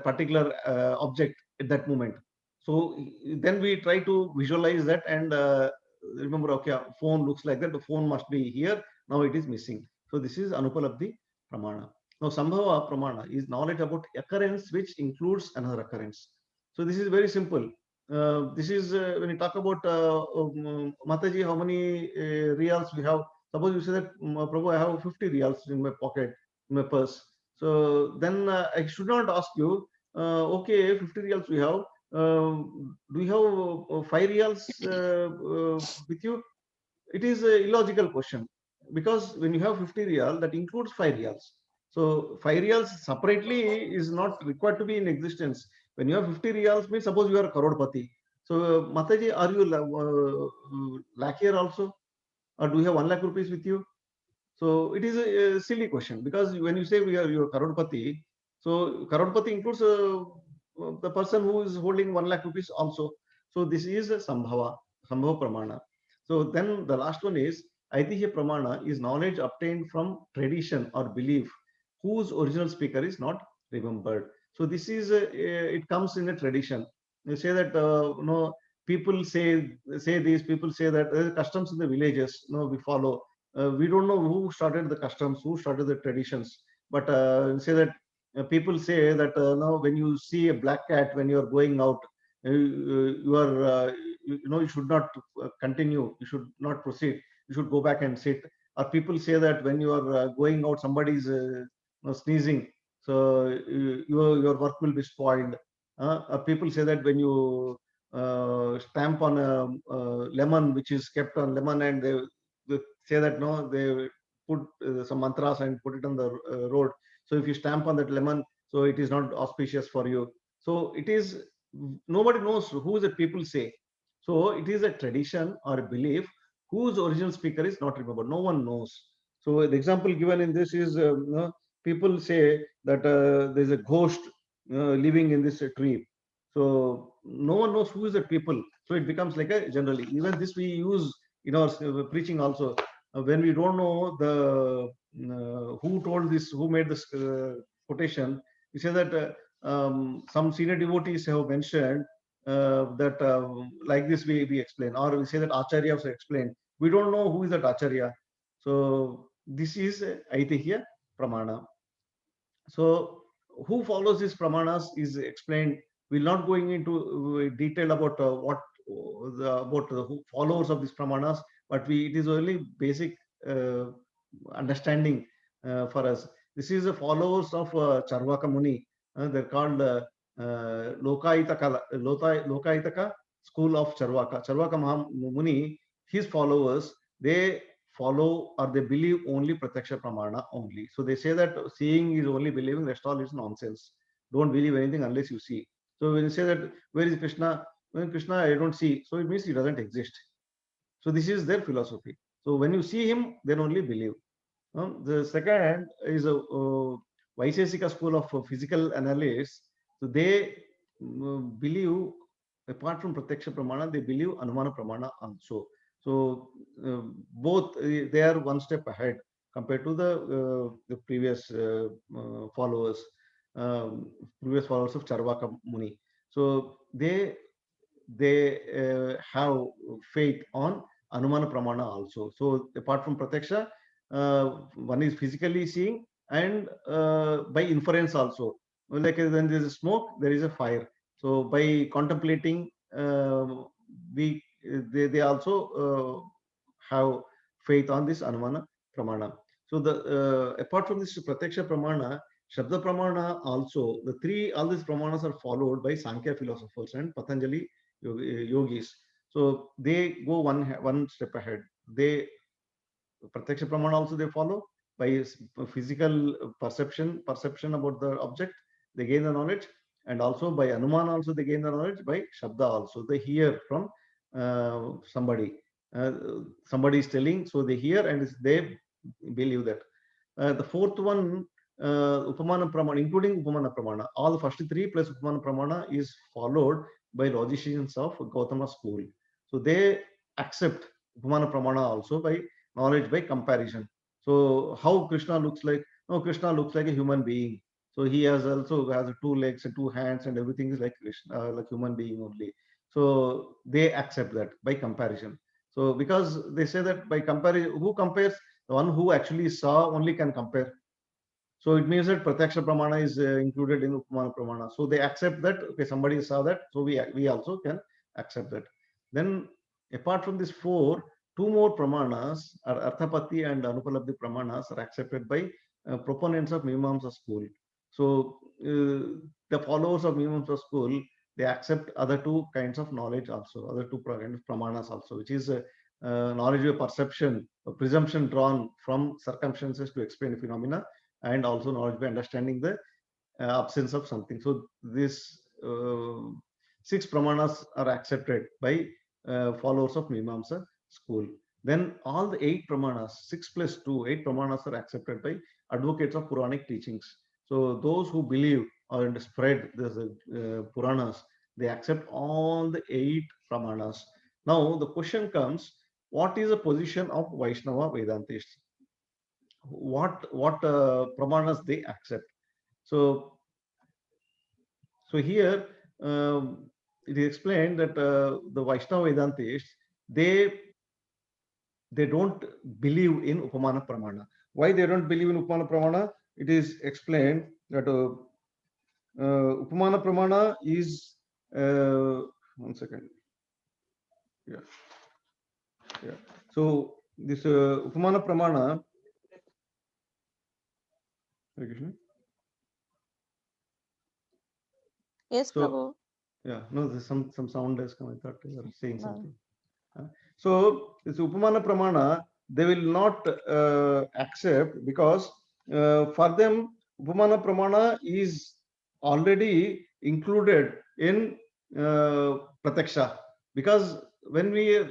particular object at that moment. So then we try to visualize that and remember, okay, phone looks like that. The phone must be here. Now it is missing. So this is Anupalabdhi Pramana. Now Sambhava Pramana is knowledge about occurrence which includes another occurrence. So this is very simple. This is when you talk about Mataji, how many reals we have. Suppose you say that, Prabhu, I have 50 reals in my pocket, in my purse. So then I should not ask you, okay, 50 reals we have. Do you have 5 reals with you? It is a illogical question, because when you have 50 real, that includes 5 reals. So 5 reals separately is not required to be in existence. When you have 50 reals, means suppose you are a Karodpati. So Mataji, are you lakh here also? Or do you have 1 lakh rupees with you? So it is a silly question, because when you say we are your Karodpati, so Karodpati includes the person who is holding 1 lakh rupees also. So this is a Sambhava Pramana. So then the last one is Aitihya Pramana, is knowledge obtained from tradition or belief whose original speaker is not remembered. So this is it comes in a tradition. They say that people say these, people say that there are customs in the villages. We follow. We don't know who started the customs, who started the traditions, but say that people say that now when you see a black cat when you are going out, you are you should not continue, you should not proceed, you should go back and sit. Or people say that when you are going out, somebody is sneezing, so your work will be spoiled. Or people say that when you stamp on a lemon which is kept on lemon, and they say that no, they put some mantras and put it on the road. So if you stamp on that lemon, so it is not auspicious for you. So it is, nobody knows who the people say. So it is a tradition or a belief whose original speaker is not remembered. No one knows. So the example given in this is, people say that there's a ghost living in this tree. So no one knows who is the people. So it becomes like a generally. Even this we use in our preaching also. When we don't know the who told this, who made this quotation, we say that some senior devotees have mentioned that like this we explain, or we say that acharyas have explained. We don't know who is that acharya. So this is Aitihya Pramana. So who follows these pramanas is explained. We're not going into detail about what about the who followers of these pramanas, but it is only basic understanding for us. This is the followers of Charvaka Muni. They're called Lokaitaka school of Charvaka. Charvaka Muni, his followers, they follow or they believe only Pratyaksha Pramana only. So they say that seeing is only believing, rest all is nonsense. Don't believe anything unless you see. So when you say that, where is Krishna? When Krishna I don't see, so it means he doesn't exist. So this is their philosophy. So when you see him, then only believe. The second is a Vaisesika school of physical analysts. So they believe, apart from Pratyaksha Pramana, they believe Anumana Pramana also. So both they are one step ahead compared to the previous followers, of Charvaka Muni. So they have faith on Anumana Pramana also. So apart from Pratyaksha, one is physically seeing and by inference also. Like when there is a smoke, there is a fire. So by contemplating, they also have faith on this Anumana Pramana. So the apart from this Pratyaksha Pramana, Shabda Pramana also, all these Pramanas are followed by Sankhya philosophers and Patanjali yogis. So they go one step ahead. They Pratyaksha Pramana also they follow by physical perception about the object. They gain the knowledge, and also by Anumana also they gain the knowledge. By Shabda also they hear from somebody. Somebody is telling, so they hear and they believe that. The fourth one, Upamana Pramana, including Upamana Pramana, all the first three plus Upamana Pramana is followed by logicians of Gautama school. So they accept Upamana Pramana also by knowledge by comparison. So how Krishna looks like? No, Krishna looks like a human being. So he also has 2 legs and 2 hands and everything is like Krishna, like human being only. So they accept that by comparison. So because they say that by comparison, who compares? The one who actually saw only can compare. So it means that Pratyaksha Pramana is included in Upamana Pramana. So they accept that, okay, somebody saw that, so we also can accept that. Then apart from these 4, 2 more Pramanas, are Arthapati and Anupalabdhi Pramanas, are accepted by proponents of Mimamsa school. So the followers of Mimamsa school, they accept other 2 kinds of knowledge also, other 2 kinds of Pramanas also, which is knowledge of perception, a presumption drawn from circumstances to explain the phenomena, and also knowledge by understanding the absence of something. So these 6 pramanas are accepted by followers of Mimamsa school. Then all the 8 pramanas, 6 plus 2, 8 pramanas are accepted by advocates of Puranic teachings. So those who believe or spread the Puranas, they accept all the 8 pramanas. Now the question comes, what is the position of Vaishnava Vedantists? What pramanas they accept? So here it is explained that the Vaishnava Vedantists, they don't believe in Upamana Pramana. Why they don't believe in Upamana Pramana? It is explained that Upamana Pramana is 1 second. Yeah. So this Upamana Pramana. Yes, so, Prabhu. Yeah, no, there's some sound has come. I thought you were saying something. So this Upamana Pramana, they will not accept, because for them Upamana Pramana is already included in Pratyaksha, because when we are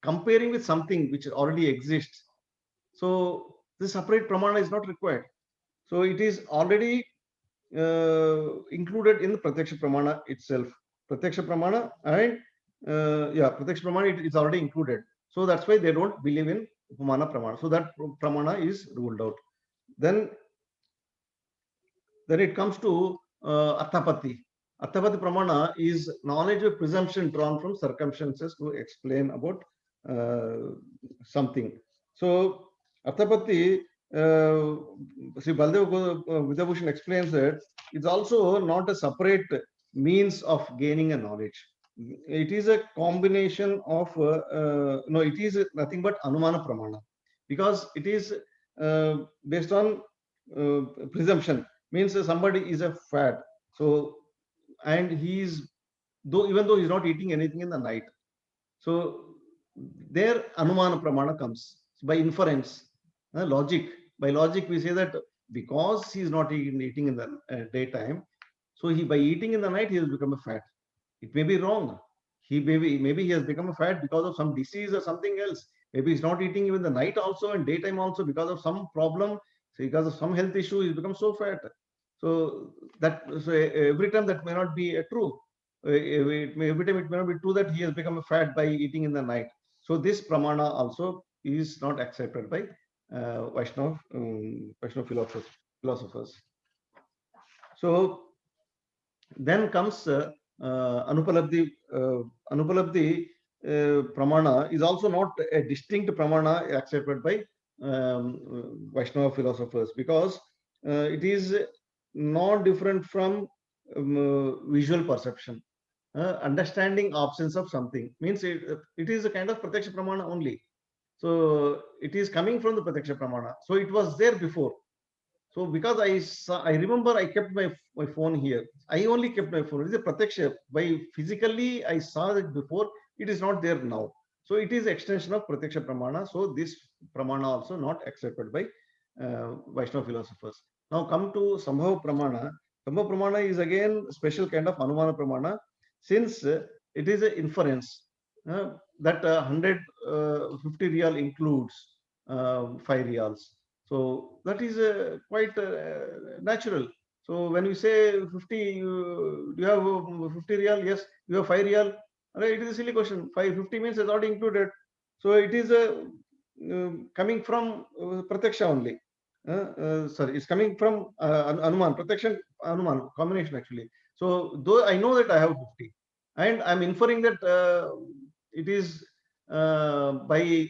comparing with something which already exists, so this separate Pramana is not required. So it is already included in the Pratyaksha Pramana itself. Pratyaksha Pramana and Pratyaksha Pramana is already included. So that's why they don't believe in Upamana Pramana. So that Pramana is ruled out. Then it comes to Arthapati. Arthapati Pramana is knowledge of presumption drawn from circumstances to explain about something. So Arthapati, Sri Baldev Vidyabhushan explains that it's also not a separate means of gaining a knowledge. It is a combination of, it is nothing but Anumana Pramana. because it is based on presumption. Means somebody is a fat, so and he is, though even though he's not eating anything in the night, so there anumana pramana comes by inference, logic. By logic, we say that because he is not eating in the daytime, so he by eating in the night he has become a fat. It may be wrong. He maybe he has become a fat because of some disease or something else. Maybe he's not eating even the night also and daytime also because of some problem, because of some health issue, he's become so fat. So that, so every time that may not be true. Every time it may not be true that he has become a fat by eating in the night. So this pramana also is not accepted by Vaishnava philosophers. So then comes Anupalabdhi. Anupalabdhi pramana is also not a distinct pramana accepted by Vaishnava philosophers, because it is not different from visual perception. Understanding absence of something means it is a kind of pratyaksha pramana only. So it is coming from the pratyaksha pramana. So it was there before. So because I saw, I remember I kept my phone here. I only kept my phone. It is a pratyaksha. By physically I saw it before. It is not there now. So it is extension of pratyaksha pramana. So this pramana also not accepted by Vaishnava philosophers. Now come to Sambhava pramana. Sambhava pramana is again special kind of Anumana pramana, since it is an inference that 150 real includes 5 reals. So that is quite natural. So when you say 50, you have 50 real, yes, you have 5 real. Right, it is a silly question. 550 means it's already included. So it is coming from pratyaksha only. Sorry, it's coming from Anuman, Pratyaksha, Anuman, combination actually. So though I know that I have 50, and I'm inferring that it is by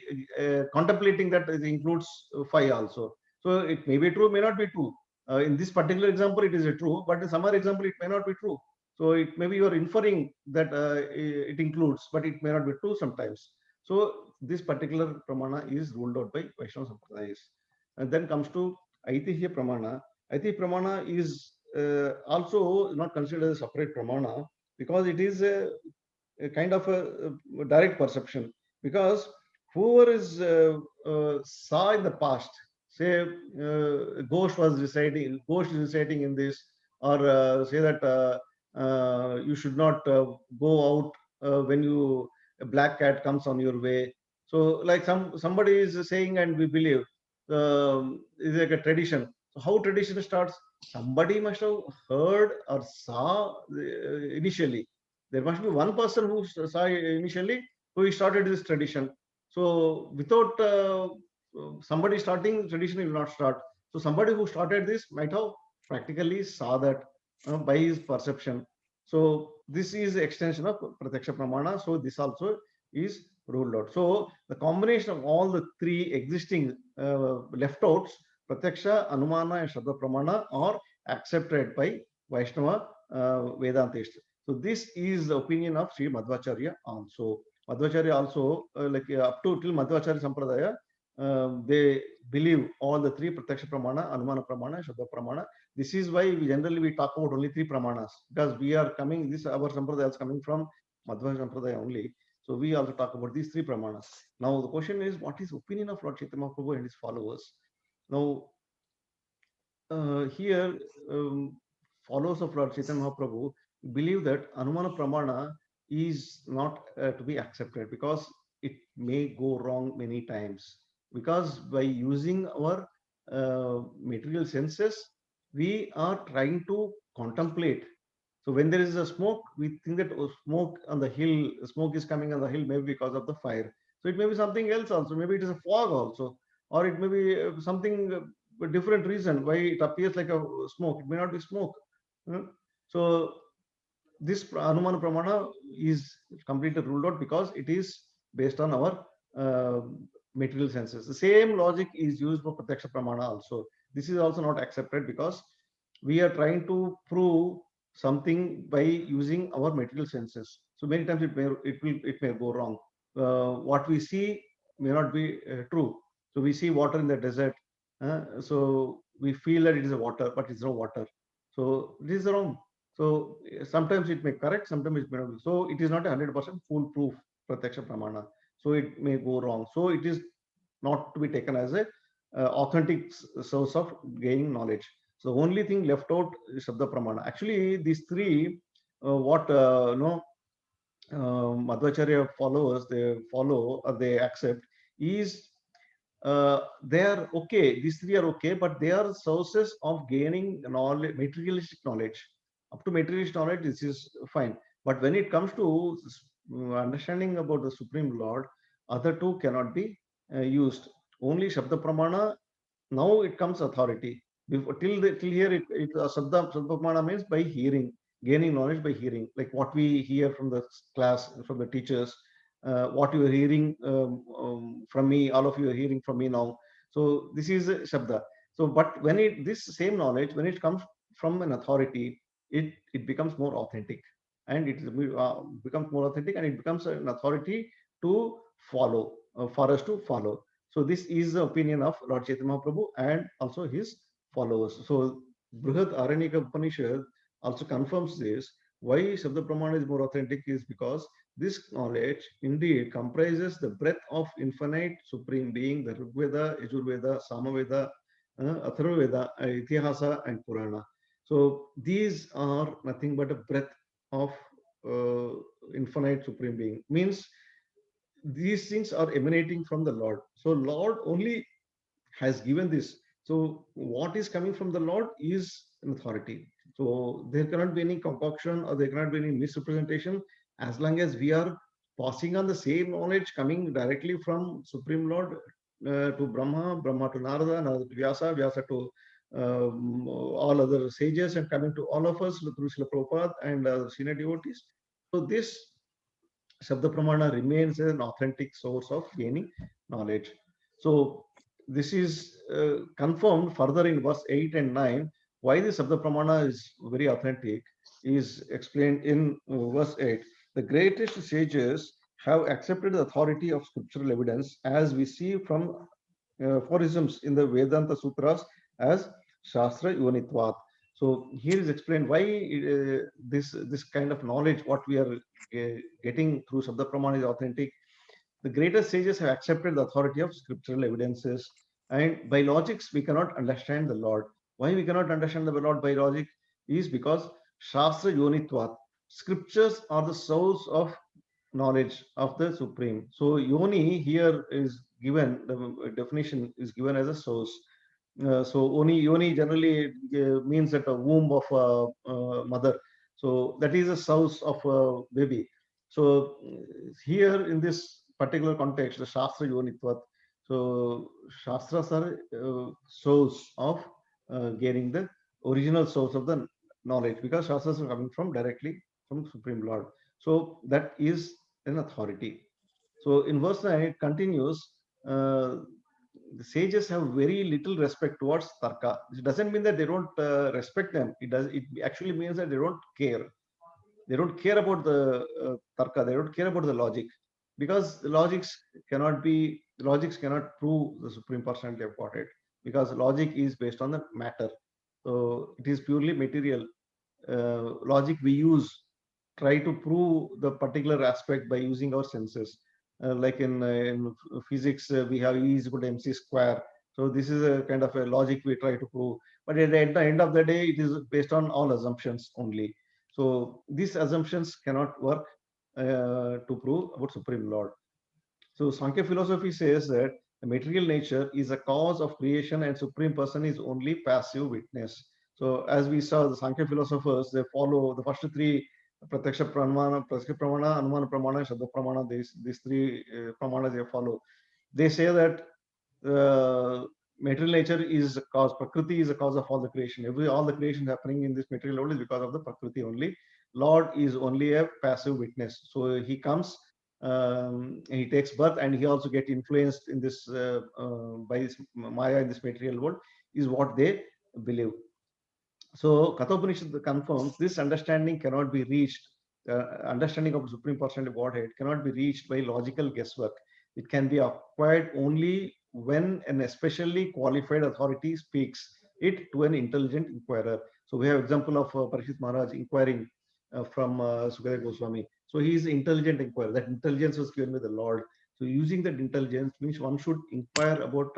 contemplating that it includes 5 also. So it may be true, may not be true. In this particular example, it is a true, but in some other example, it may not be true. So it maybe you are inferring that it includes, but it may not be true sometimes. So this particular pramana is ruled out by Vaishnava Sampradayas. And then comes to Aitihya pramana. Aitihya pramana is also not considered as a separate pramana, because it is a kind of a direct perception. Because whoever is saw in the past, say ghost is reciting in this, or say that you should not go out when a black cat comes on your way. So like somebody is saying and we believe, is like a tradition. So how tradition starts? Somebody must have heard or saw initially. There must be one person who saw initially, who started this tradition. So without somebody starting, tradition will not start. So somebody who started this might have practically saw that by his perception. So this is extension of Pratyaksha Pramana. So this also is ruled out. So the combination of all the 3 existing left outs, Pratyaksha, Anumana, and Shraddha Pramana, are accepted by Vaishnava Vedantists. So this is the opinion of Sri Madhvacharya also. Madhvacharya also, up to till Madhvacharya Sampradaya, they believe all the 3 Pratyaksha Pramana, Anumana Pramana, Shraddha Pramana. This is why we generally talk about only 3 Pramanas, because we are coming, this our Sampradaya is coming from Madhva Sampradaya only. So we also talk about these 3 Pramanas. Now the question is, what is opinion of Lord Chaitanya Mahaprabhu and his followers? Now here, followers of Lord Chaitanya Mahaprabhu believe that Anumana Pramana is not to be accepted, because it may go wrong many times. Because by using our material senses, we are trying to contemplate. So when there is a smoke, we think that smoke on the hill, smoke is coming on the hill, maybe because of the fire. So it may be something else also. Maybe it is a fog also, or it may be something a different reason why it appears like a smoke. It may not be smoke. So this Anumana Pramana is completely ruled out, because it is based on our material senses. The same logic is used for Pratyaksha Pramana also. This is also not accepted, because we are trying to prove something by using our material senses. So many times it may go wrong. What we see may not be true. So we see water in the desert. So we feel that it is a water, but it's no water. So this is wrong. So sometimes it may correct, sometimes it may not be. So it is not a 100% foolproof pratyaksha pramana. So it may go wrong. So it is not to be taken as a authentic source of gaining knowledge. So the only thing left out is Shabda Pramana. Actually, these three, what no Madhvacharya followers, they follow or they accept is they are okay. These three are okay, but they are sources of gaining knowledge, materialistic knowledge. Up to materialistic knowledge, this is fine. But when it comes to understanding about the Supreme Lord, other two cannot be used. Only Shabda Pramana, now it comes authority. Before, till here, Shabda Pramana means by hearing, gaining knowledge by hearing, like what we hear from the class, from the teachers, what you are hearing from me, all of you are hearing from me now. So this is a Shabda. So, but when this same knowledge, when it comes from an authority, it becomes more authentic, and it becomes more authentic, and it becomes an authority to follow, for us to follow. So this is the opinion of Lord Chaitanya Mahaprabhu and also his followers. So Brihad Aranyaka Upanishad also confirms this. Why Shabda Pramana is more authentic is because this knowledge indeed comprises the breadth of infinite supreme being, the Rigveda, Yajurveda, Samaveda, Atharvaveda, Itihasa, and Purana. So these are nothing but a breadth of uh, infinite supreme being. Means these things are emanating from the Lord. So Lord only has given this. So what is coming from the Lord is an authority. So there cannot be any concoction or there cannot be any misrepresentation as long as we are passing on the same knowledge coming directly from Supreme Lord to Brahma, Brahma to Narada, Narada to Vyasa, Vyasa to all other sages, and coming to all of us through Srila Prabhupada and senior devotees. So this Shabda Pramana remains an authentic source of gaining knowledge. So this is confirmed further in verse 8 and 9. Why the Shabda Pramana is very authentic is explained in verse 8. The greatest sages have accepted the authority of scriptural evidence as we see from aphorisms in the Vedanta Sutras as Shastra Yonitvat. So here is explained why this kind of knowledge, what we are getting through Sabda Pramana is authentic. The greatest sages have accepted the authority of scriptural evidences, and by logics we cannot understand the Lord. Why we cannot understand the Lord by logic is because Shastra Yonitvat. Scriptures are the source of knowledge of the Supreme. So Yoni here is given, the definition is given as a source. So Yoni generally means that a womb of a mother. So that is a source of a baby. So here in this particular context, the Shastra Yonitvat. So Shastras are source of gaining the original source of the knowledge, because Shastras are coming from directly from Supreme Lord. So that is an authority. So in verse 9, it continues. Uh, the sages have very little respect towards tarka. It doesn't mean that they don't respect them. It does. It actually means that they don't care. They don't care about the tarka. They don't care about the logic, because the logics cannot prove the supreme personality of Godhead, because logic is based on the matter. So it is purely material. Logic we use try to prove the particular aspect by using our senses. Like in physics, we have E is equal to mc square. So this is a kind of a logic we try to prove. But at the end of the day, it is based on all assumptions only. So these assumptions cannot work to prove about Supreme Lord. So Sankhya philosophy says that the material nature is a cause of creation and Supreme Person is only passive witness. So as we saw, the Sankhya philosophers, they follow the first three Pratyaksha Pramana, Anumana Pramana, Shabda Pramana, these three Pramanas they follow. They say that material nature is a cause, Prakriti is a cause of all the creation. All the creation happening in this material world is because of the Prakriti only. Lord is only a passive witness. So he comes, he takes birth, and he also get influenced in this by this Maya in this material world, is what they believe. So Kathopanishad confirms this understanding cannot be reached. Understanding of the Supreme Personality of Godhead cannot be reached by logical guesswork. It can be acquired only when an especially qualified authority speaks it to an intelligent inquirer. So we have example of Parikshit Maharaj inquiring from Sukadeva Goswami. So he is intelligent inquirer. That intelligence was given by the Lord. So using that intelligence means one should inquire about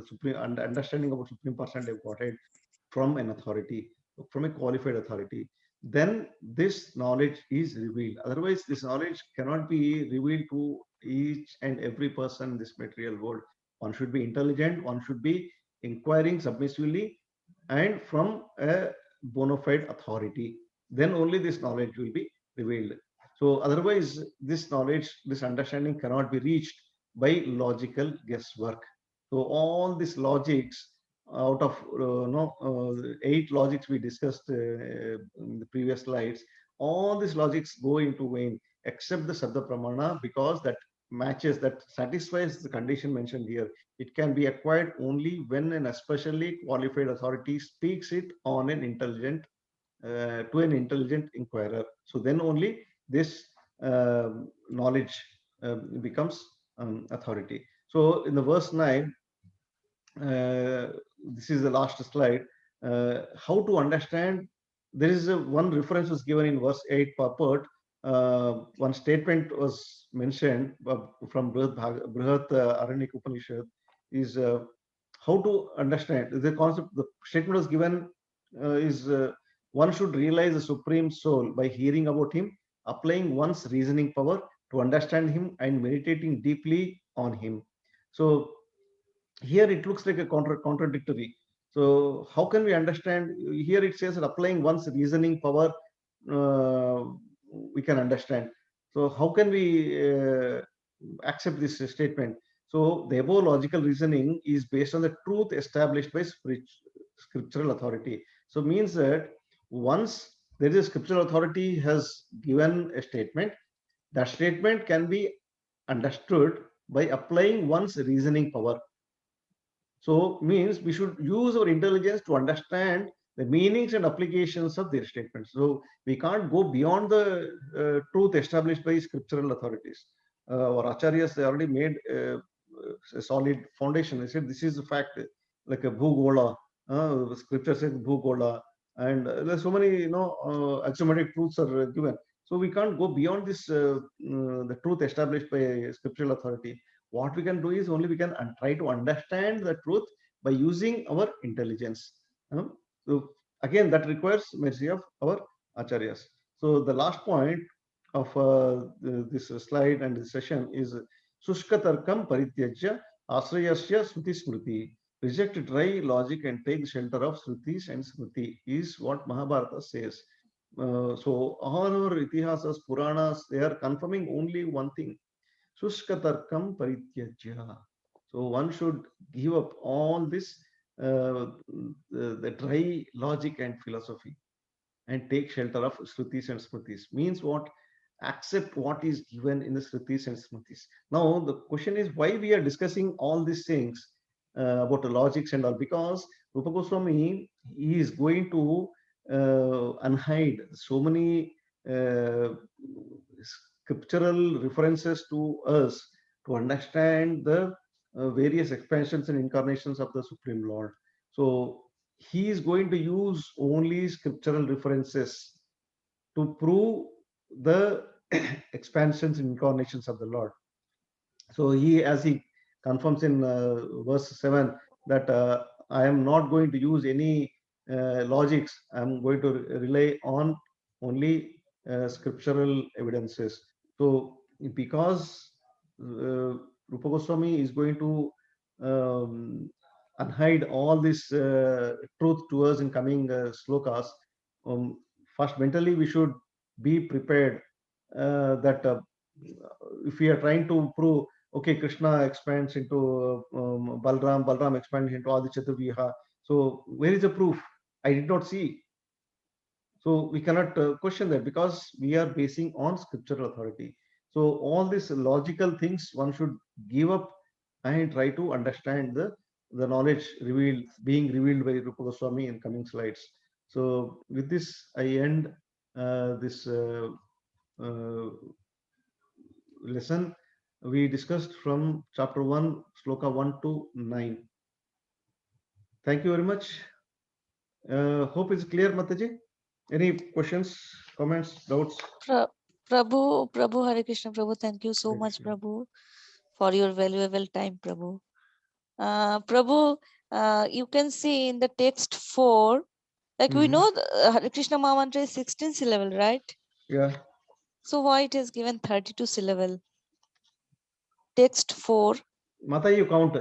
supreme understanding about Supreme Personality of Godhead from an authority, from a qualified authority. Then this knowledge is revealed. Otherwise, this knowledge cannot be revealed to each and every person in this material world. One should be intelligent, one should be inquiring submissively and from a bona fide authority. Then only this knowledge will be revealed. So otherwise, this knowledge, this understanding cannot be reached by logical guesswork. So all these logics out of no 8 logics we discussed in the previous slides, all these logics go into vain except the Sabda Pramana, because that matches, that satisfies the condition mentioned here. It can be acquired only when an especially qualified authority speaks it on an intelligent to an intelligent inquirer. So then only this knowledge becomes authority. So in the verse 9, this is the last slide. How to understand? There is one reference was given in verse 8 purport. One statement was mentioned from Brihat Aranyaka Upanishad is how to understand the concept. The statement was given is one should realize the Supreme Soul by hearing about Him, applying one's reasoning power to understand Him, and meditating deeply on Him. So here it looks like a contradictory. So how can we understand? Here it says that applying one's reasoning power, uh, we can understand. So how can we accept this statement? So the above logical reasoning is based on the truth established by scriptural authority. So means that once there is a scriptural authority has given a statement, that statement can be understood by applying one's reasoning power. So means we should use our intelligence to understand the meanings and applications of their statements. So we can't go beyond the truth established by scriptural authorities. Our acharyas, they already made a solid foundation. They said this is the fact, like a bhugola. Scripture says bhugola, and there's so many axiomatic truths are given. So we can't go beyond this the truth established by a scriptural authority. What we can do is only we can try to understand the truth by using our intelligence. So again, that requires mercy of our acharyas. So the last point of this slide and this session is Sushkatarkam Parityajya Asrayasya Sruti Smriti. Reject dry logic and take the shelter of Srutis and Smriti is what Mahabharata says. So all our itihasas, Puranas, they are confirming only one thing: Sushkatarkam Parityajya. So one should give up all this, the dry logic and philosophy, and take shelter of Shrutis and Smritis. Means what? Accept what is given in the Shrutis and Smritis. Now the question is why we are discussing all these things about the logics and all, because Rupa Goswami is going to unhide so many scriptural references to us to understand the various expansions and incarnations of the Supreme Lord. So he is going to use only scriptural references to prove the expansions and incarnations of the Lord. So he, as he confirms in verse 7, that I am not going to use any logics. I'm going to rely on only scriptural evidences. So because Rupa Goswami is going to unhide all this truth to us in coming slokas, first mentally we should be prepared that if we are trying to prove, okay, Krishna expands into Balram, Balram expands into Adi Chaturviha. So where is the proof? I did not see. So we cannot question that because we are basing on scriptural authority. So all these logical things one should give up and try to understand the knowledge revealed, being revealed by Rupa Goswami in coming slides. So with this, I end this lesson. we discussed from chapter 1, sloka 1 to 9. Thank you very much. Hope it's clear, Mataji. Any questions, comments, doubts? Prabhu Hare Krishna, Prabhu, thank you so Hare much, Krishna. Prabhu, for your valuable time, Prabhu. Prabhu, you can see in the text 4, like we Mhm. know Hare Krishna Mahamantra is 16 syllable, right? Yeah. So why it is given 32 syllable? Text 4. Mata, you count.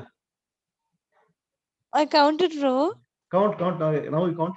I counted, Prabhu. Count. Now you count.